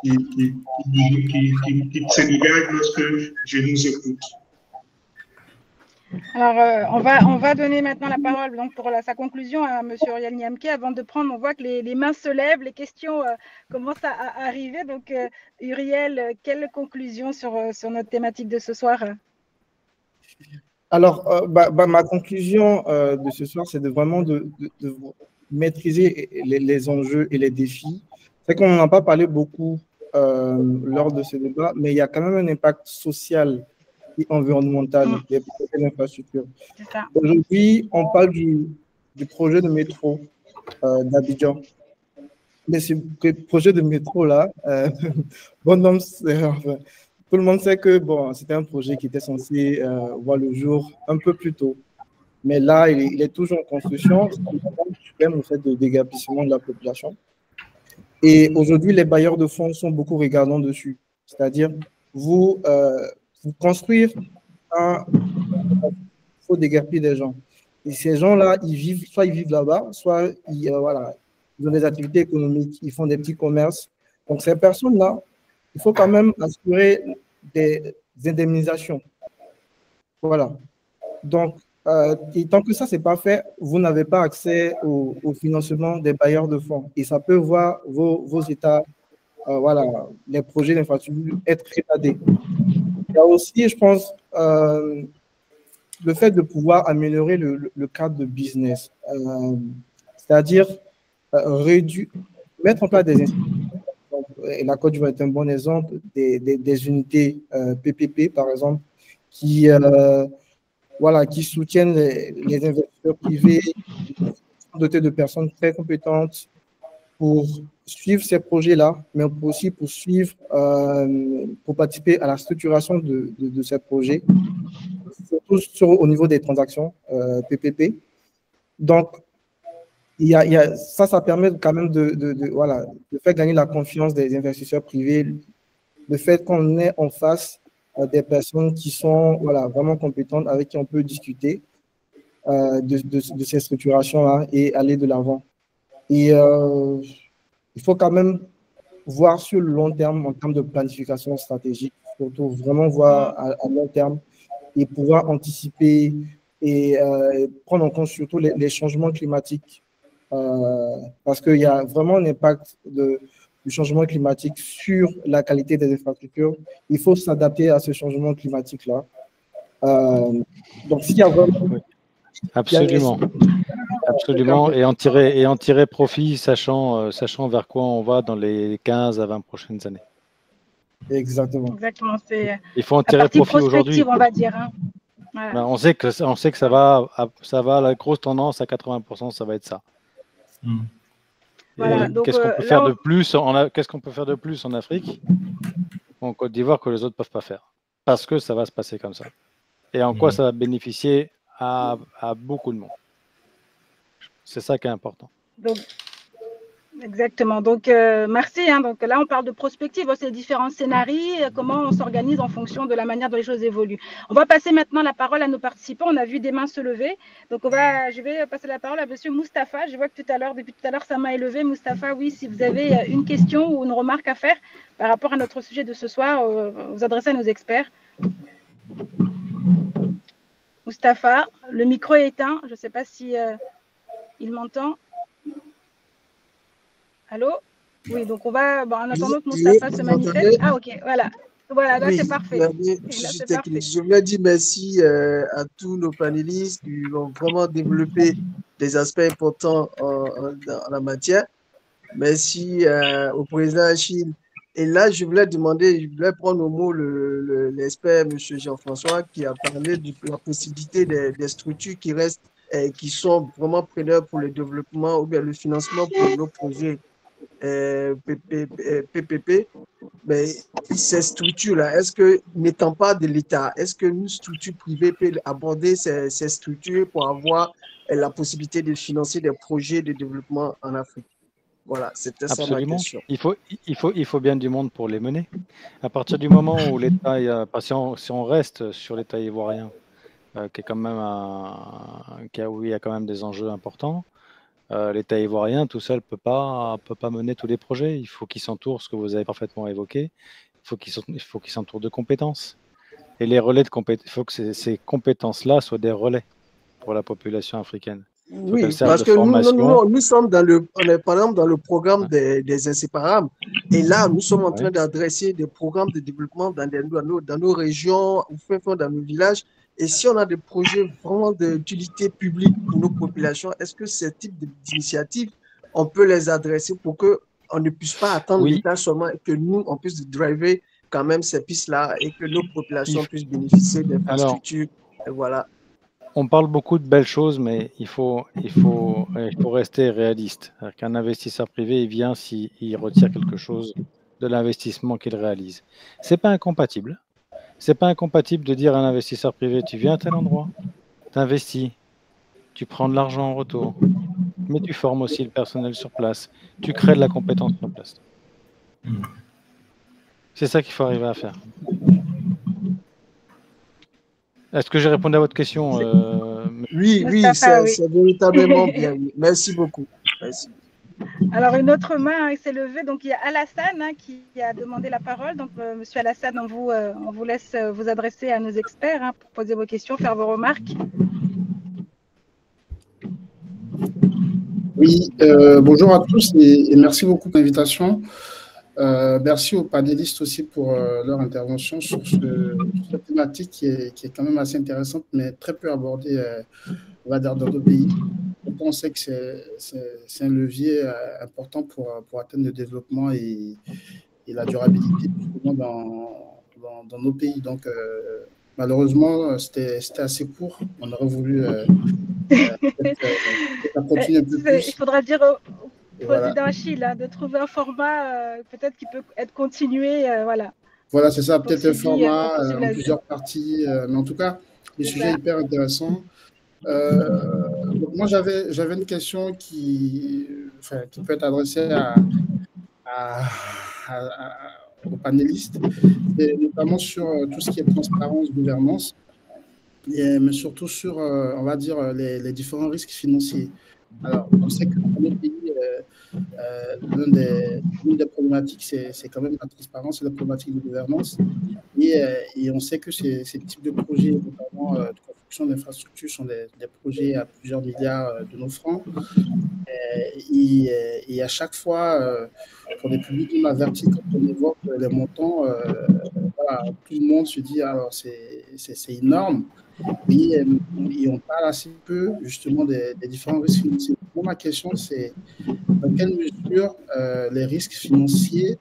se dégage lorsque je nous écoute. Alors, on va donner maintenant la parole donc, pour sa conclusion à M. Uriel Niamke. Avant de prendre, on voit que les mains se lèvent, les questions commencent à arriver. Donc, Uriel, quelle conclusion sur notre thématique de ce soir? Alors, ma conclusion de ce soir, c'est vraiment de maîtriser les enjeux et les défis. C'est qu'on n'en a pas parlé beaucoup lors de ce débat, mais il y a quand même un impact social et environnemental des projets d'infrastructure. Aujourd'hui, on parle du projet de métro d'Abidjan. Mais ce projet de métro-là, tout le monde sait que c'était un projet qui était censé voir le jour un peu plus tôt. Mais là, il est toujours en construction. C'est le fait de dégapissement de la population. Et aujourd'hui, les bailleurs de fonds sont beaucoup regardants dessus. C'est-à-dire, vous construire il faut déguerpir des gens. Et ces gens-là, soit ils vivent là-bas, soit ils ont des activités économiques, ils font des petits commerces. Donc, ces personnes-là, il faut quand même assurer des indemnisations. Voilà. Donc, et tant que ça, ce n'est pas fait, vous n'avez pas accès au financement des bailleurs de fonds. Et ça peut voir vos États, les projets d'infrastructure être retardés. Il y a aussi, je pense, le fait de pouvoir améliorer le cadre de business, c'est-à-dire mettre en place des institutions. Et la Côte d'Ivoire est un bon exemple, des unités PPP, par exemple, qui soutiennent les investisseurs privés, dotés de personnes très compétentes pour suivre ces projets-là, mais aussi pour pour participer à la structuration de ces projets, surtout au niveau des transactions PPP. Donc, ça permet quand même de faire gagner la confiance des investisseurs privés, le fait qu'on ait en face des personnes qui sont vraiment compétentes, avec qui on peut discuter de ces structurations-là et aller de l'avant. Et il faut quand même voir sur le long terme en termes de planification stratégique, surtout vraiment voir à long terme et pouvoir anticiper et prendre en compte surtout les changements climatiques. Parce qu'il y a vraiment un impact du changement climatique sur la qualité des infrastructures. Il faut s'adapter à ce changement climatique-là. Donc, s'il y a vraiment... Absolument. Absolument. Et en tirer profit, sachant vers quoi on va dans les 15 à 20 prochaines années. Exactement. Exactement. Il faut en tirer profit aujourd'hui. On va dire. Hein. Voilà. On sait que ça va, la grosse tendance à 80%, ça va être ça. Voilà, qu'est-ce qu'on peut faire de plus qu'est-ce qu'on peut faire de plus en Afrique, en Côte d'Ivoire, que les autres ne peuvent pas faire? Parce que ça va se passer comme ça. Et en quoi ça va bénéficier à beaucoup de monde. C'est ça qui est important. Donc, exactement. Donc, merci. Hein. Donc, là, on parle de prospective, c'est différents scénarios, comment on s'organise en fonction de la manière dont les choses évoluent. On va passer maintenant la parole à nos participants. On a vu des mains se lever. Donc, je vais passer la parole à M. Moustapha. Je vois que depuis tout à l'heure, sa main est levée. Moustapha, oui, si vous avez une question ou une remarque à faire par rapport à notre sujet de ce soir, vous adressez à nos experts. Moustapha, le micro est éteint. Je ne sais pas si il m'entend. Allô? Oui, donc on va, en attendant que Moustapha se manifeste. Ah, ok, voilà. Voilà, là, c'est parfait. Je voulais dire merci à tous nos panélistes qui ont vraiment développé des aspects importants en la matière. Merci au président Achille. Et là, je voulais prendre au mot l'expert, M. Jean-François, qui a parlé de la possibilité des structures qui restent, qui sont vraiment preneurs pour le développement ou bien le financement pour nos projets PPP, mais ces structures-là, est-ce que, n'étant pas de l'État, est-ce que une structure privée peut aborder ces structures pour avoir la possibilité de financer des projets de développement en Afrique? Voilà, c'était ça ma question. Il faut bien du monde pour les mener. À partir du moment où l'État, si on reste sur l'État ivoirien, qui est quand même où il y a quand même des enjeux importants, l'État ivoirien tout seul peut pas mener tous les projets. Il faut qu'il s'entoure, ce que vous avez parfaitement évoqué, il faut qu'il s'entoure de compétences. Et les relais de compétences, il faut que ces compétences-là soient des relais pour la population africaine. Oui, parce que nous sommes on est par exemple dans le programme des inséparables. Et là, nous sommes en train d'adresser des programmes de développement dans nos régions, dans nos villages. Et si on a des projets vraiment d'utilité publique pour nos populations, est-ce que ce type d'initiatives, on peut les adresser pour qu'on ne puisse pas attendre l'État seulement et que nous, on puisse driver quand même ces pistes-là et que nos populations puissent bénéficier d'infrastructures. Voilà. On parle beaucoup de belles choses, mais il faut rester réaliste. Qu'un investisseur privé, il vient s'il retire quelque chose de l'investissement qu'il réalise. C'est pas incompatible. C'est pas incompatible de dire à un investisseur privé, tu viens à tel endroit, tu investis, tu prends de l'argent en retour, mais tu formes aussi le personnel sur place, tu crées de la compétence sur place. C'est ça qu'il faut arriver à faire. Est-ce que j'ai répondu à votre question Oui, c'est véritablement bien. Merci beaucoup. Merci. Alors, une autre main s'est levée. Donc, il y a Alassane qui a demandé la parole. Donc, Monsieur Alassane, on vous laisse vous adresser à nos experts pour poser vos questions, faire vos remarques. Oui, bonjour à tous et merci beaucoup pour l'invitation. Merci aux panélistes aussi pour leur intervention sur cette thématique qui est quand même assez intéressante, mais très peu abordée on va dire, dans nos pays. On sait que c'est un levier important pour atteindre le développement et la durabilité dans nos pays. Donc, malheureusement, c'était assez court. On aurait voulu continuer un peu plus. Il faudra dire au président Achille de trouver un format peut-être qui peut être continué. Voilà, c'est ça, peut-être un format en plusieurs parties. Mais en tout cas, le sujet est hyper intéressant. Donc moi, j'avais une question qui peut être adressée aux panélistes, et notamment sur tout ce qui est transparence, gouvernance, mais surtout sur, on va dire, les différents risques financiers. Alors, on sait que dans nos pays, l'une des problématiques, c'est quand même la transparence et la problématique de gouvernance. Et on sait que ces types de projets, notamment de construction d'infrastructures, sont des projets à plusieurs milliards de nos francs. Et à chaque fois, pour des publics avertis, quand on évoque les montants, tout le monde se dit alors c'est énorme. Et on parle assez peu justement des différents risques financiers. Ma question, c'est dans quelle mesure les risques financiers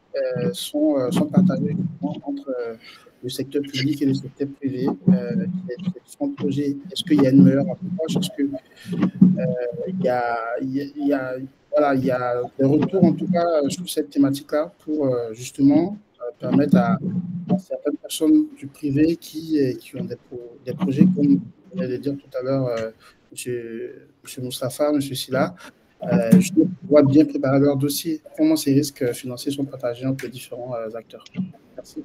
sont partagés entre le secteur public et le secteur privé, les différents projets. Est-ce qu'il y a une meilleure approche? Est-ce qu'il y a des retours en tout cas sur cette thématique-là pour justement permettre à certaines personnes du privé qui ont des projets, comme vous venez de dire tout à l'heure, M. Moustapha, M. Silla, je dois bien préparer leur dossier. Comment ces risques financiers sont partagés entre les différents acteurs? Merci.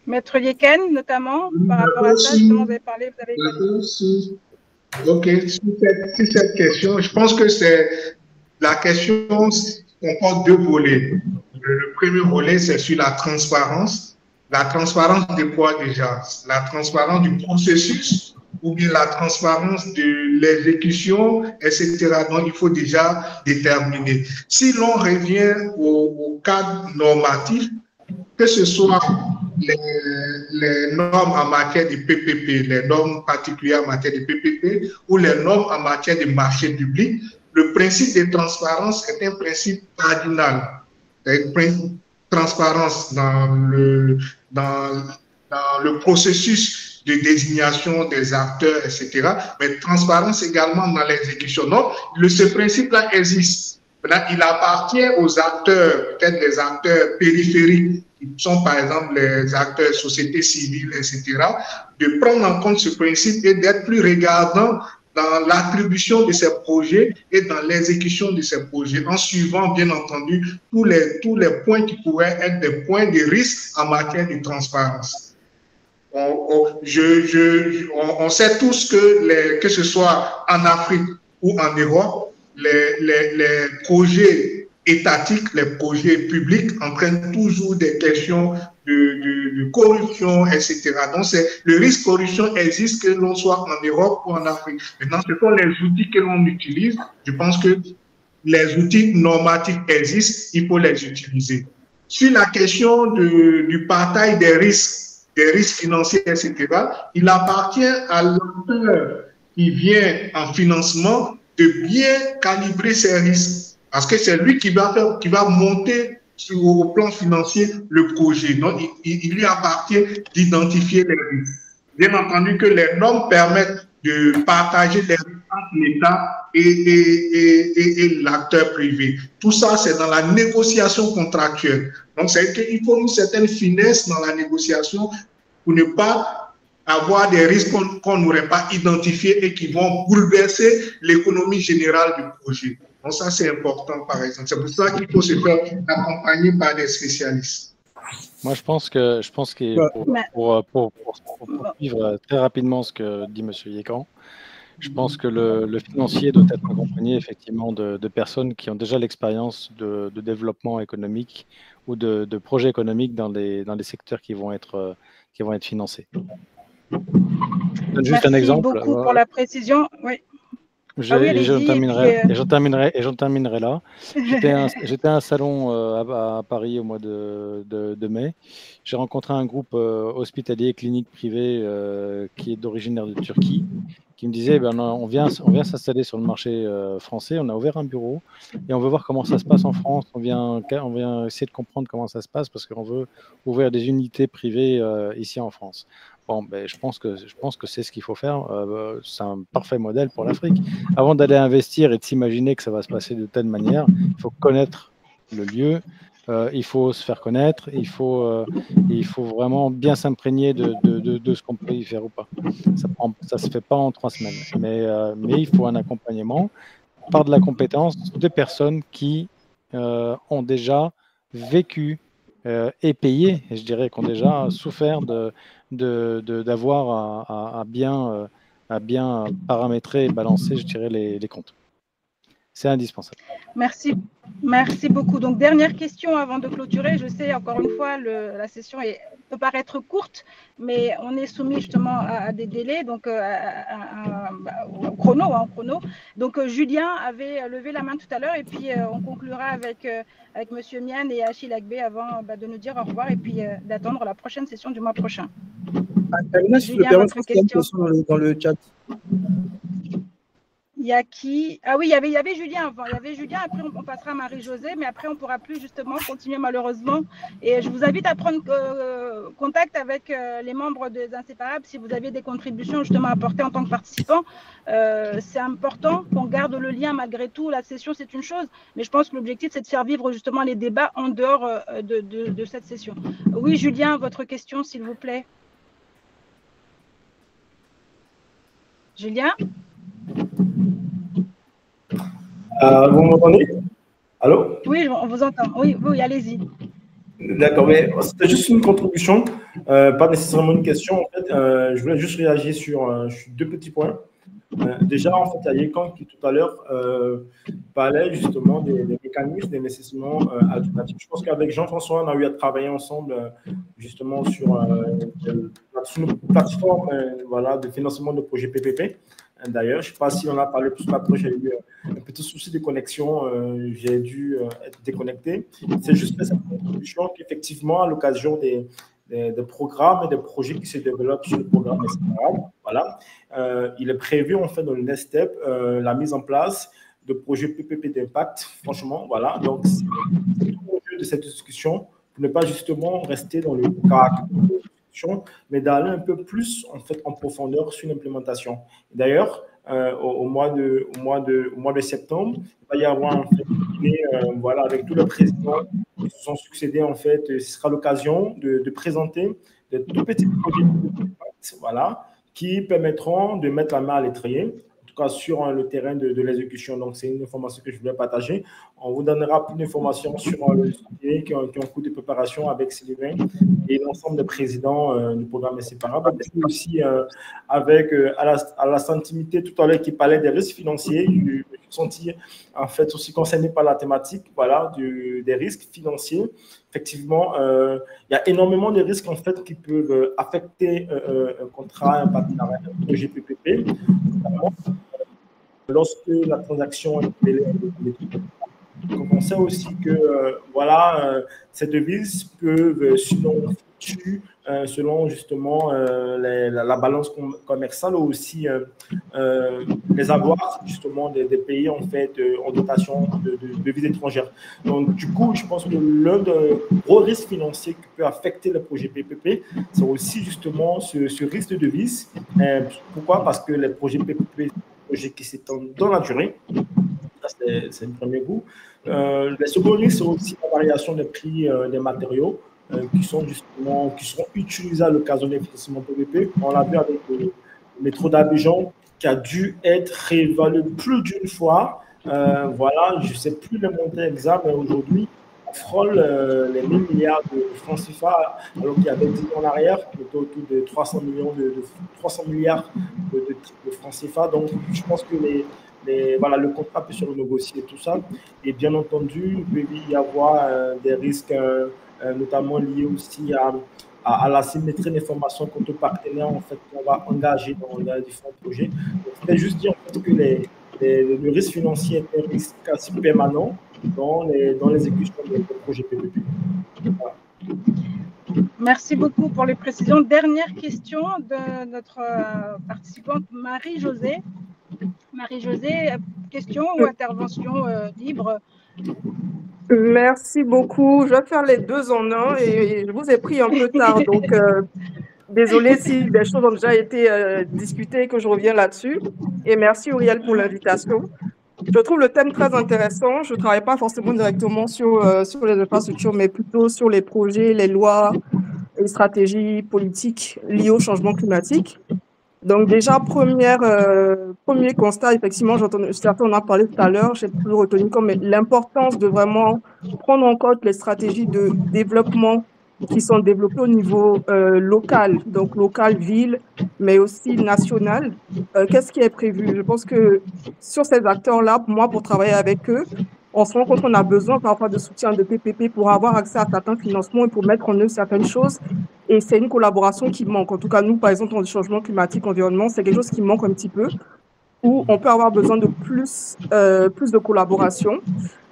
Maître Yeken, notamment, par rapport à ça, justement, vous avez parlé, vous avez Ok, sur cette question, je pense que c'est la question comporte deux volets. Le premier volet, c'est sur la transparence. La transparence de quoi déjà? La transparence du processus ou bien la transparence de l'exécution, etc. Donc, il faut déjà déterminer. Si l'on revient au cadre normatif, que ce soit les normes en matière de PPP, les normes particulières en matière de PPP ou les normes en matière de marché public, le principe de transparence est un principe cardinal. Un principe de transparence dans dans le processus de désignation des acteurs, etc., mais transparence également dans l'exécution. Donc, ce principe-là existe. Maintenant, il appartient aux acteurs, peut-être les acteurs périphériques, qui sont par exemple les acteurs société civile, etc., de prendre en compte ce principe et d'être plus regardants dans l'attribution de ces projets et dans l'exécution de ces projets, en suivant, bien entendu, tous les points qui pourraient être des points de risque en matière de transparence. On sait tous que ce soit en Afrique ou en Europe, les projets étatiques, les projets publics entraînent toujours des questions de corruption, etc. Donc, le risque de corruption existe, que l'on soit en Europe ou en Afrique. Maintenant, ce sont les outils que l'on utilise. Je pense que les outils normatifs existent, il faut les utiliser. Sur la question du partage des risques financiers, etc., il appartient à l'acteur qui vient en financement de bien calibrer ses risques. Parce que c'est lui qui va monter au plan financier le projet. Donc, il lui appartient d'identifier les risques. Bien entendu que les normes permettent de partager les risques entre l'État et l'acteur privé. Tout ça, c'est dans la négociation contractuelle. Donc, c'est qu'il faut une certaine finesse dans la négociation pour ne pas avoir des risques qu'on n'aurait pas identifiés et qui vont bouleverser l'économie générale du projet. Donc ça, c'est important, par exemple. C'est pour ça qu'il faut se faire accompagner par des spécialistes. Moi, je pense que pour suivre très rapidement ce que dit M. Yékan, je pense que le financier doit être accompagné effectivement de personnes qui ont déjà l'expérience de développement économique ou de projets économiques dans les secteurs qui vont être financés. Je donne juste un exemple. Merci beaucoup pour la précision. Oui. J'en terminerai là. J'étais à un salon à Paris au mois de mai. J'ai rencontré un groupe hospitalier clinique privée qui est d'origine de Turquie, qui me disait on vient s'installer sur le marché français, on a ouvert un bureau et on veut voir comment ça se passe en France. On vient essayer de comprendre comment ça se passe parce qu'on veut ouvrir des unités privées ici en France. Bon, je pense que c'est ce qu'il faut faire. C'est un parfait modèle pour l'Afrique. Avant d'aller investir et de s'imaginer que ça va se passer de telle manière, il faut connaître le lieu, il faut se faire connaître, il faut vraiment bien s'imprégner de ce qu'on peut y faire ou pas. Ça se fait pas en 3 semaines, mais il faut un accompagnement par de la compétence de personnes qui ont déjà vécu et payé, et je dirais qu'on a déjà souffert d'avoir à bien paramétrer et balancer, je dirais, les comptes. C'est indispensable. Merci beaucoup. Donc, dernière question avant de clôturer. Je sais, encore une fois, la session peut paraître courte, mais on est soumis justement à des délais, donc au chrono. Donc, Julien avait levé la main tout à l'heure et puis on conclura avec M. Mian et Achille Agbe avant de nous dire au revoir et puis d'attendre la prochaine session du mois prochain. Julien, votre question dans le chat. Il y a qui? Ah oui, il y avait Julien avant. Il y avait Julien, après on passera à Marie-Josée, mais après on ne pourra plus justement continuer malheureusement. Et je vous invite à prendre contact avec les membres des Inséparables si vous avez des contributions justement à apporter en tant que participant. C'est important qu'on garde le lien malgré tout. La session, c'est une chose, mais je pense que l'objectif, c'est de faire vivre justement les débats en dehors de cette session. Oui, Julien, votre question, s'il vous plaît. Julien? Vous m'entendez? Allô? Oui, on vous entend. Oui, allez-y. D'accord, mais c'était juste une contribution, pas nécessairement une question. En fait, je voulais juste réagir sur 2 petits points. Déjà, en fait, il y a Yékan qui tout à l'heure parlait justement des mécanismes d'investissement alternatifs. Je pense qu'avec Jean-François, on a eu à travailler ensemble justement sur une plateforme de financement de projets PPP. D'ailleurs, je ne sais pas si on a parlé plus après, j'ai eu un petit souci de connexion, j'ai dû être déconnecté. C'est juste cette contribution qu'effectivement, à l'occasion des programmes et des projets qui se développent sur le programme Inséparables, voilà, il est prévu en fait dans le Next Step la mise en place de projets PPP d'impact, franchement, voilà. Donc, c'est tout l'enjeu de cette discussion pour ne pas justement rester dans le caractère discussion, mais d'aller un peu plus en fait en profondeur sur l'implémentation. D'ailleurs, au mois de septembre, il va y avoir en fait, voilà, avec tous les présidents qui se sont succédés, en fait, ce sera l'occasion de présenter de tout petits projets, voilà, qui permettront de mettre la main à l'étrier, en tout cas sur le terrain de l'exécution. Donc, c'est une information que je voulais partager. On vous donnera plus d'informations sur le sujet qui ont cours de préparation avec Sylvain et l'ensemble des présidents du programme Inséparable. Et puis aussi avec à la sentimité tout à l'heure qui parlait des risques financiers. Je me suis senti en fait aussi concerné par la thématique, voilà, des risques financiers. Effectivement, il y a énormément de risques en fait qui peuvent affecter un contrat, un partenariat, un projet PPP, notamment lorsque la transaction est mêlée à donc, on sait aussi que voilà, ces devises peuvent, selon justement la balance commerciale, ou aussi les avoirs justement des pays en fait en dotation de devises étrangères. Donc du coup, je pense que l'un des gros risques financiers qui peut affecter le projet PPP, c'est aussi justement ce risque de devises. Pourquoi? Parce que les projets PPP, projets qui s'étendent dans la durée. C'est le premier coup. Le second risque, c'est aussi la variation des prix des matériaux qui seront utilisés à l'occasion des financements PPP. On l'a vu avec le métro d'Abidjan qui a dû être réévalué plus d'une fois. Voilà, je ne sais plus le montant exact, mais aujourd'hui, on frôle les 1000 milliards de francs CFA, alors qu'il y avait 10 ans en arrière, qui était autour de 300 milliards de francs CFA. Donc, je pense que voilà, le contrat peut se renégocier, tout ça. Et bien entendu, il peut y avoir des risques, notamment liés aussi à la symétrie d'information contre partenaires en fait, qu'on va engager dans les différents projets. Donc, je voulais juste dire en fait, que le risque financier est un risque assez permanent dans les exécutions des projets PPP. Voilà. Merci beaucoup pour les précisions. Dernière question de notre participante Marie-Josée. Marie-Josée, question ou intervention libre? Merci beaucoup. Je vais faire les deux en un et je vous ai pris un peu tard, donc désolée si des choses ont déjà été discutées et que je reviens là-dessus. Et merci Uriel pour l'invitation. Je trouve le thème très intéressant. Je ne travaille pas forcément directement sur les infrastructures, mais plutôt sur les projets, les lois et stratégies politiques liées au changement climatique. Donc déjà, premier constat, effectivement, certains en ont parlé tout à l'heure, j'ai pu retenir comme l'importance de vraiment prendre en compte les stratégies de développement qui sont développées au niveau local, donc local, ville, mais aussi national. Qu'est-ce qui est prévu? Je pense que sur ces acteurs-là, moi, pour travailler avec eux, on se rend compte qu'on a besoin parfois de soutien de PPP pour avoir accès à certains financements et pour mettre en œuvre certaines choses. Et c'est une collaboration qui manque. En tout cas, nous, par exemple, dans le changement climatique, environnement, c'est quelque chose qui manque un petit peu, où on peut avoir besoin de plus de collaboration.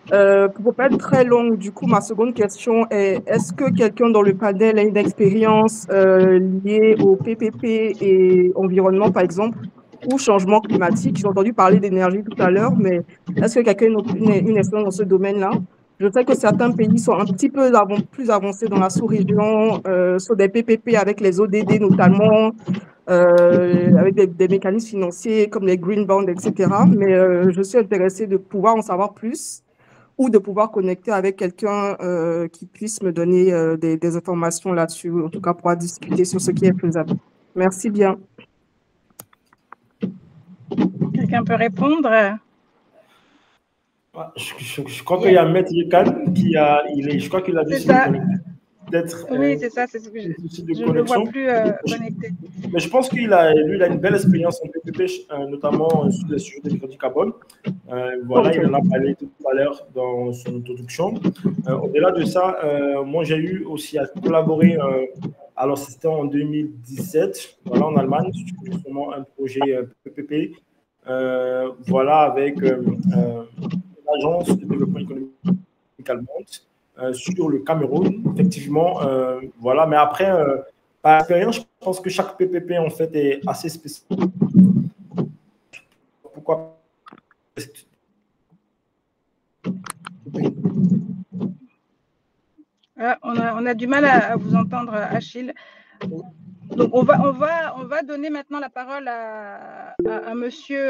Pour ne pas être très longue, du coup, ma seconde question est, est-ce que quelqu'un dans le panel a une expérience liée au PPP et environnement, par exemple, ou changement climatique? J'ai entendu parler d'énergie tout à l'heure, mais est-ce que quelqu'un a une expérience dans ce domaine-là? Je sais que certains pays sont un petit peu plus avancés dans la sous-région, sur des PPP avec les ODD notamment, avec des mécanismes financiers comme les green bonds, etc. Mais je suis intéressée de pouvoir en savoir plus ou de pouvoir connecter avec quelqu'un qui puisse me donner des informations là-dessus, en tout cas pouvoir discuter sur ce qui est faisable. Merci bien. Quelqu'un peut répondre? Je crois qu'il y a Maître Yekan je crois qu'il a dû se connecter. Oui, c'est ça, c'est ce que je ne le vois plus connecté. Mais je pense qu'il a une belle expérience en PPP, notamment sur le sujet des crédits carbone. Voilà, il en a parlé tout à l'heure dans son introduction. Au-delà de ça, moi j'ai eu aussi à collaborer, alors c'était en 2017, voilà, en Allemagne, sur justement un projet PPP, voilà, avec l'agence de développement économique allemande. Sur le Cameroun, effectivement, voilà. Mais après, par expérience, je pense que chaque PPP, en fait, est assez spécifique. Pourquoi? On a du mal à vous entendre, Achille. Donc, on va donner maintenant la parole à monsieur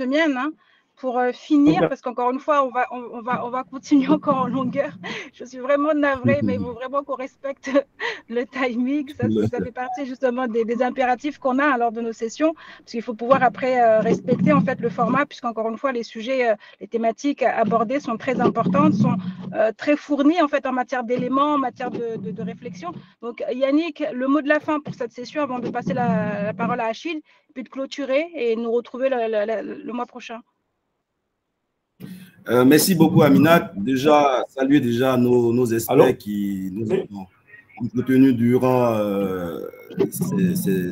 Mienne, hein, pour finir, parce qu'encore une fois, on va continuer encore en longueur. Je suis vraiment navrée, mais il faut vraiment qu'on respecte le timing. Ça fait partie justement des impératifs qu'on a lors de nos sessions, parce qu'il faut pouvoir après respecter en fait le format, puisqu'encore une fois, les sujets, les thématiques abordées sont très importantes, sont très fournies en fait en matière d'éléments, en matière de réflexion. Donc Yannick, le mot de la fin pour cette session avant de passer la parole à Achille, puis de clôturer et nous retrouver le mois prochain. Merci beaucoup, Aminat. Saluer nos experts qui nous ont entretenus durant ces 2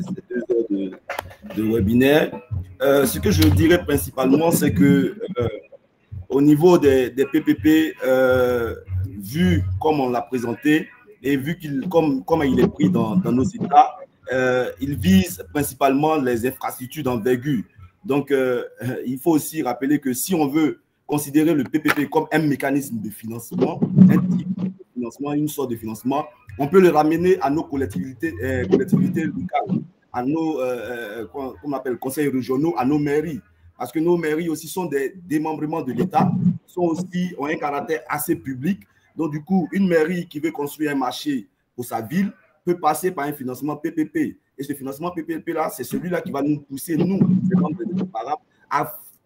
heures de webinaire. Ce que je dirais principalement, c'est que au niveau des PPP, vu comme on l'a présenté et vu comment il est pris dans nos États, il vise principalement les infrastructures d'envergure. Donc, il faut aussi rappeler que si on veut considérer le PPP comme un mécanisme de financement, un type de financement, une sorte de financement, on peut le ramener à nos collectivités locales, à nos qu'on appelle conseils régionaux, à nos mairies. Parce que nos mairies aussi sont des démembrements de l'État, ont un caractère assez public. Donc, du coup, une mairie qui veut construire un marché pour sa ville peut passer par un financement PPP. Et ce financement PPP-là, c'est celui-là qui va nous pousser, nous, les membres des Inséparables,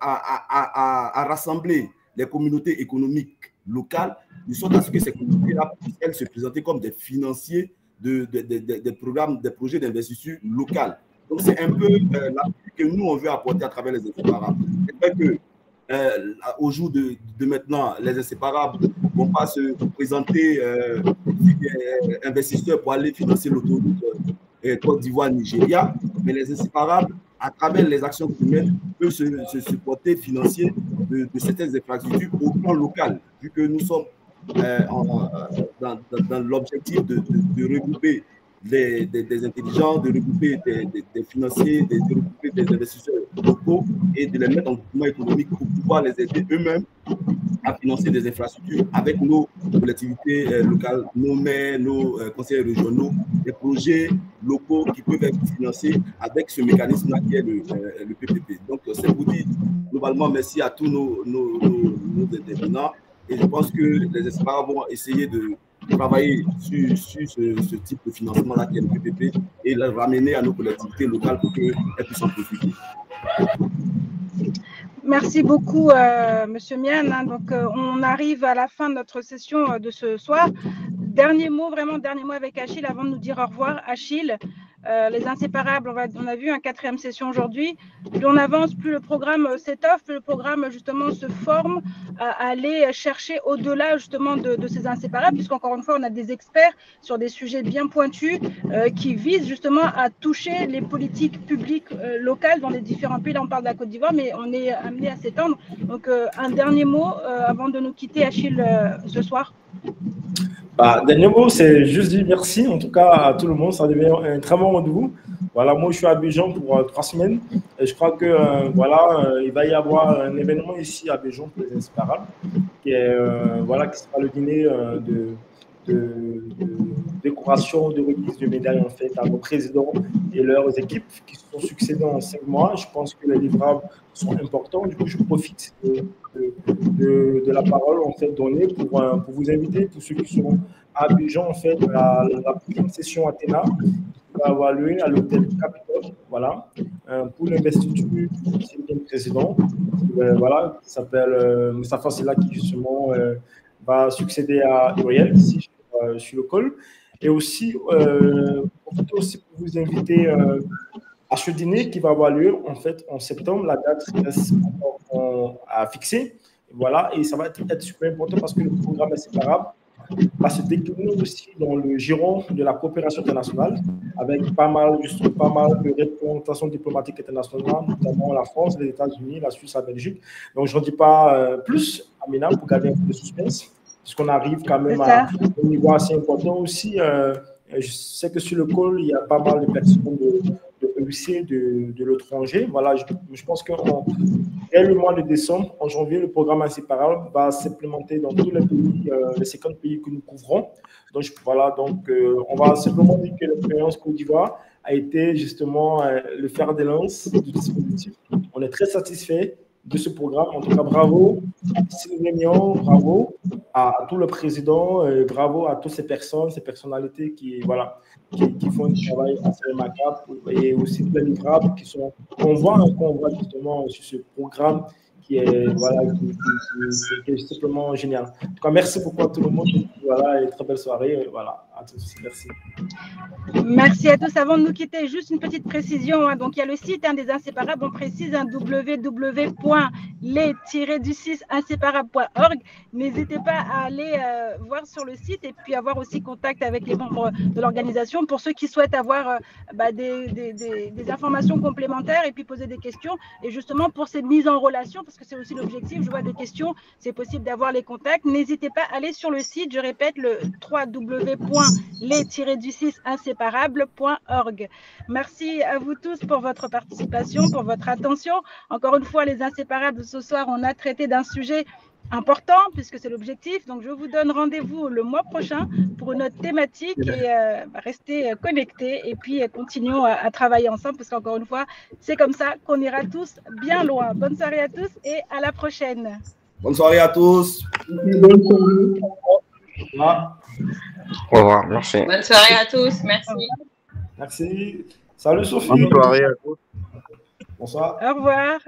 à rassembler les communautés économiques locales, de sorte à ce que ces communautés-là puissent se présenter comme des financiers des programmes, des projets d'investissement locales. Donc, c'est un peu l'appui que nous, on veut apporter à travers les Inséparables. C'est vrai qu'au jour de maintenant, les Inséparables ne vont pas se présenter investisseurs pour aller financer l'autoroute Côte d'Ivoire-Nigeria, mais les Inséparables, à travers les actions humaines, peuvent se supporter financier de certaines infrastructures au plan local, vu que nous sommes dans l'objectif de regrouper des intelligents, de regrouper des financiers, de regrouper des investisseurs locaux et de les mettre en mouvement économique pour pouvoir les aider eux-mêmes à financer des infrastructures avec nos collectivités locales, nos maires, nos conseillers régionaux, des projets locaux qui peuvent être financés avec ce mécanisme-là qui est le PPP. Donc, c'est pour dire globalement merci à tous nos intervenants et je pense que les experts vont essayer de travailler sur ce type de financement-là qui est le PPP et le ramener à nos collectivités locales pour qu'elles puissent en profiter. Merci beaucoup, Monsieur Mienne. Donc, on arrive à la fin de notre session de ce soir. Dernier mot avec Achille avant de nous dire au revoir. Achille, les Inséparables, on a vu une 4e session aujourd'hui. Plus on avance, plus le programme s'étoffe, plus le programme justement se forme à aller chercher au-delà justement de ces Inséparables, puisqu'encore une fois, on a des experts sur des sujets bien pointus qui visent justement à toucher les politiques publiques locales dans les différents pays. Là, on parle de la Côte d'Ivoire, mais on est amené à s'étendre. Donc, un dernier mot avant de nous quitter, Achille, ce soir. Dernier mot, c'est juste dire merci en tout cas à tout le monde. Ça devient un très bon rendez-vous. Voilà, moi je suis à Abidjan pour 3 semaines et je crois que il va y avoir un événement ici à Abidjan pour les Inséparables qui sera le dîner de décoration, de remise de médailles en fait à nos présidents et leurs équipes qui se sont succédés en 5 mois. Je pense que les livrables sont importants. Du coup, je profite de la parole en fait donnée pour vous inviter, tous ceux qui seront à Abidjan en fait à la prochaine session Athéna qui va avoir lieu à l'hôtel Capitole, pour l'investiture du président, qui s'appelle Moustapha Silla, qui justement va succéder à Uriel si je suis le col. Et aussi, profitez aussi pour vous inviter à ce dîner qui va avoir lieu en fait en septembre. La date reste à fixer. Voilà, et ça va être super important parce que le programme Inséparables va se décliner aussi dans le giron de la coopération internationale avec pas mal de représentations diplomatiques internationales, notamment la France, les États-Unis, la Suisse, la Belgique. Donc, je n'en dis pas plus, Amina, pour garder un peu de suspense, puisqu'on arrive quand même à un niveau assez important aussi. Je sais que sur le call, il y a pas mal de personnes de EUC, de l'étranger. Voilà, je pense qu'on dès le mois de décembre, en janvier, le programme Inséparable va s'implémenter dans tous les pays, les 50 pays que nous couvrons. Donc, voilà, donc on va simplement dire que l'expérience Côte d'Ivoire a été justement le fer de lance du dispositif. On est très satisfait de ce programme. En tout cas, bravo, Sylvain Mignon, bravo à tout le président, bravo à toutes ces personnes, ces personnalités qui font un travail assez remarquable et aussi les livrables qu'on voit justement sur ce programme qui est, qui est simplement génial. En tout cas, merci beaucoup à tout le monde. Voilà, et très belle soirée. Voilà, à tous. Merci. Merci à tous. Avant de nous quitter, juste une petite précision. Donc, il y a le site des Inséparables. On précise www.les-du6inséparables.org. N'hésitez pas à aller voir sur le site et puis avoir aussi contact avec les membres de l'organisation pour ceux qui souhaitent avoir des informations complémentaires et puis poser des questions. Et justement, pour ces mises en relation, parce que c'est aussi l'objectif, je vois des questions, c'est possible d'avoir les contacts. N'hésitez pas à aller sur le site, je répète, le www.les-du6inséparables.org. Merci à vous tous pour votre participation, pour votre attention. Encore une fois, les Inséparables, ce soir, on a traité d'un sujet important puisque c'est l'objectif. Donc, je vous donne rendez-vous le mois prochain pour une autre thématique et restez connectés et puis continuons à travailler ensemble parce qu'encore une fois, c'est comme ça qu'on ira tous bien loin. Bonne soirée à tous et à la prochaine. Bonne soirée à tous. Au revoir, merci. Bonne soirée à tous, merci. Merci. Salut Sophie. Bonne soirée à tous. Bonsoir. Au revoir.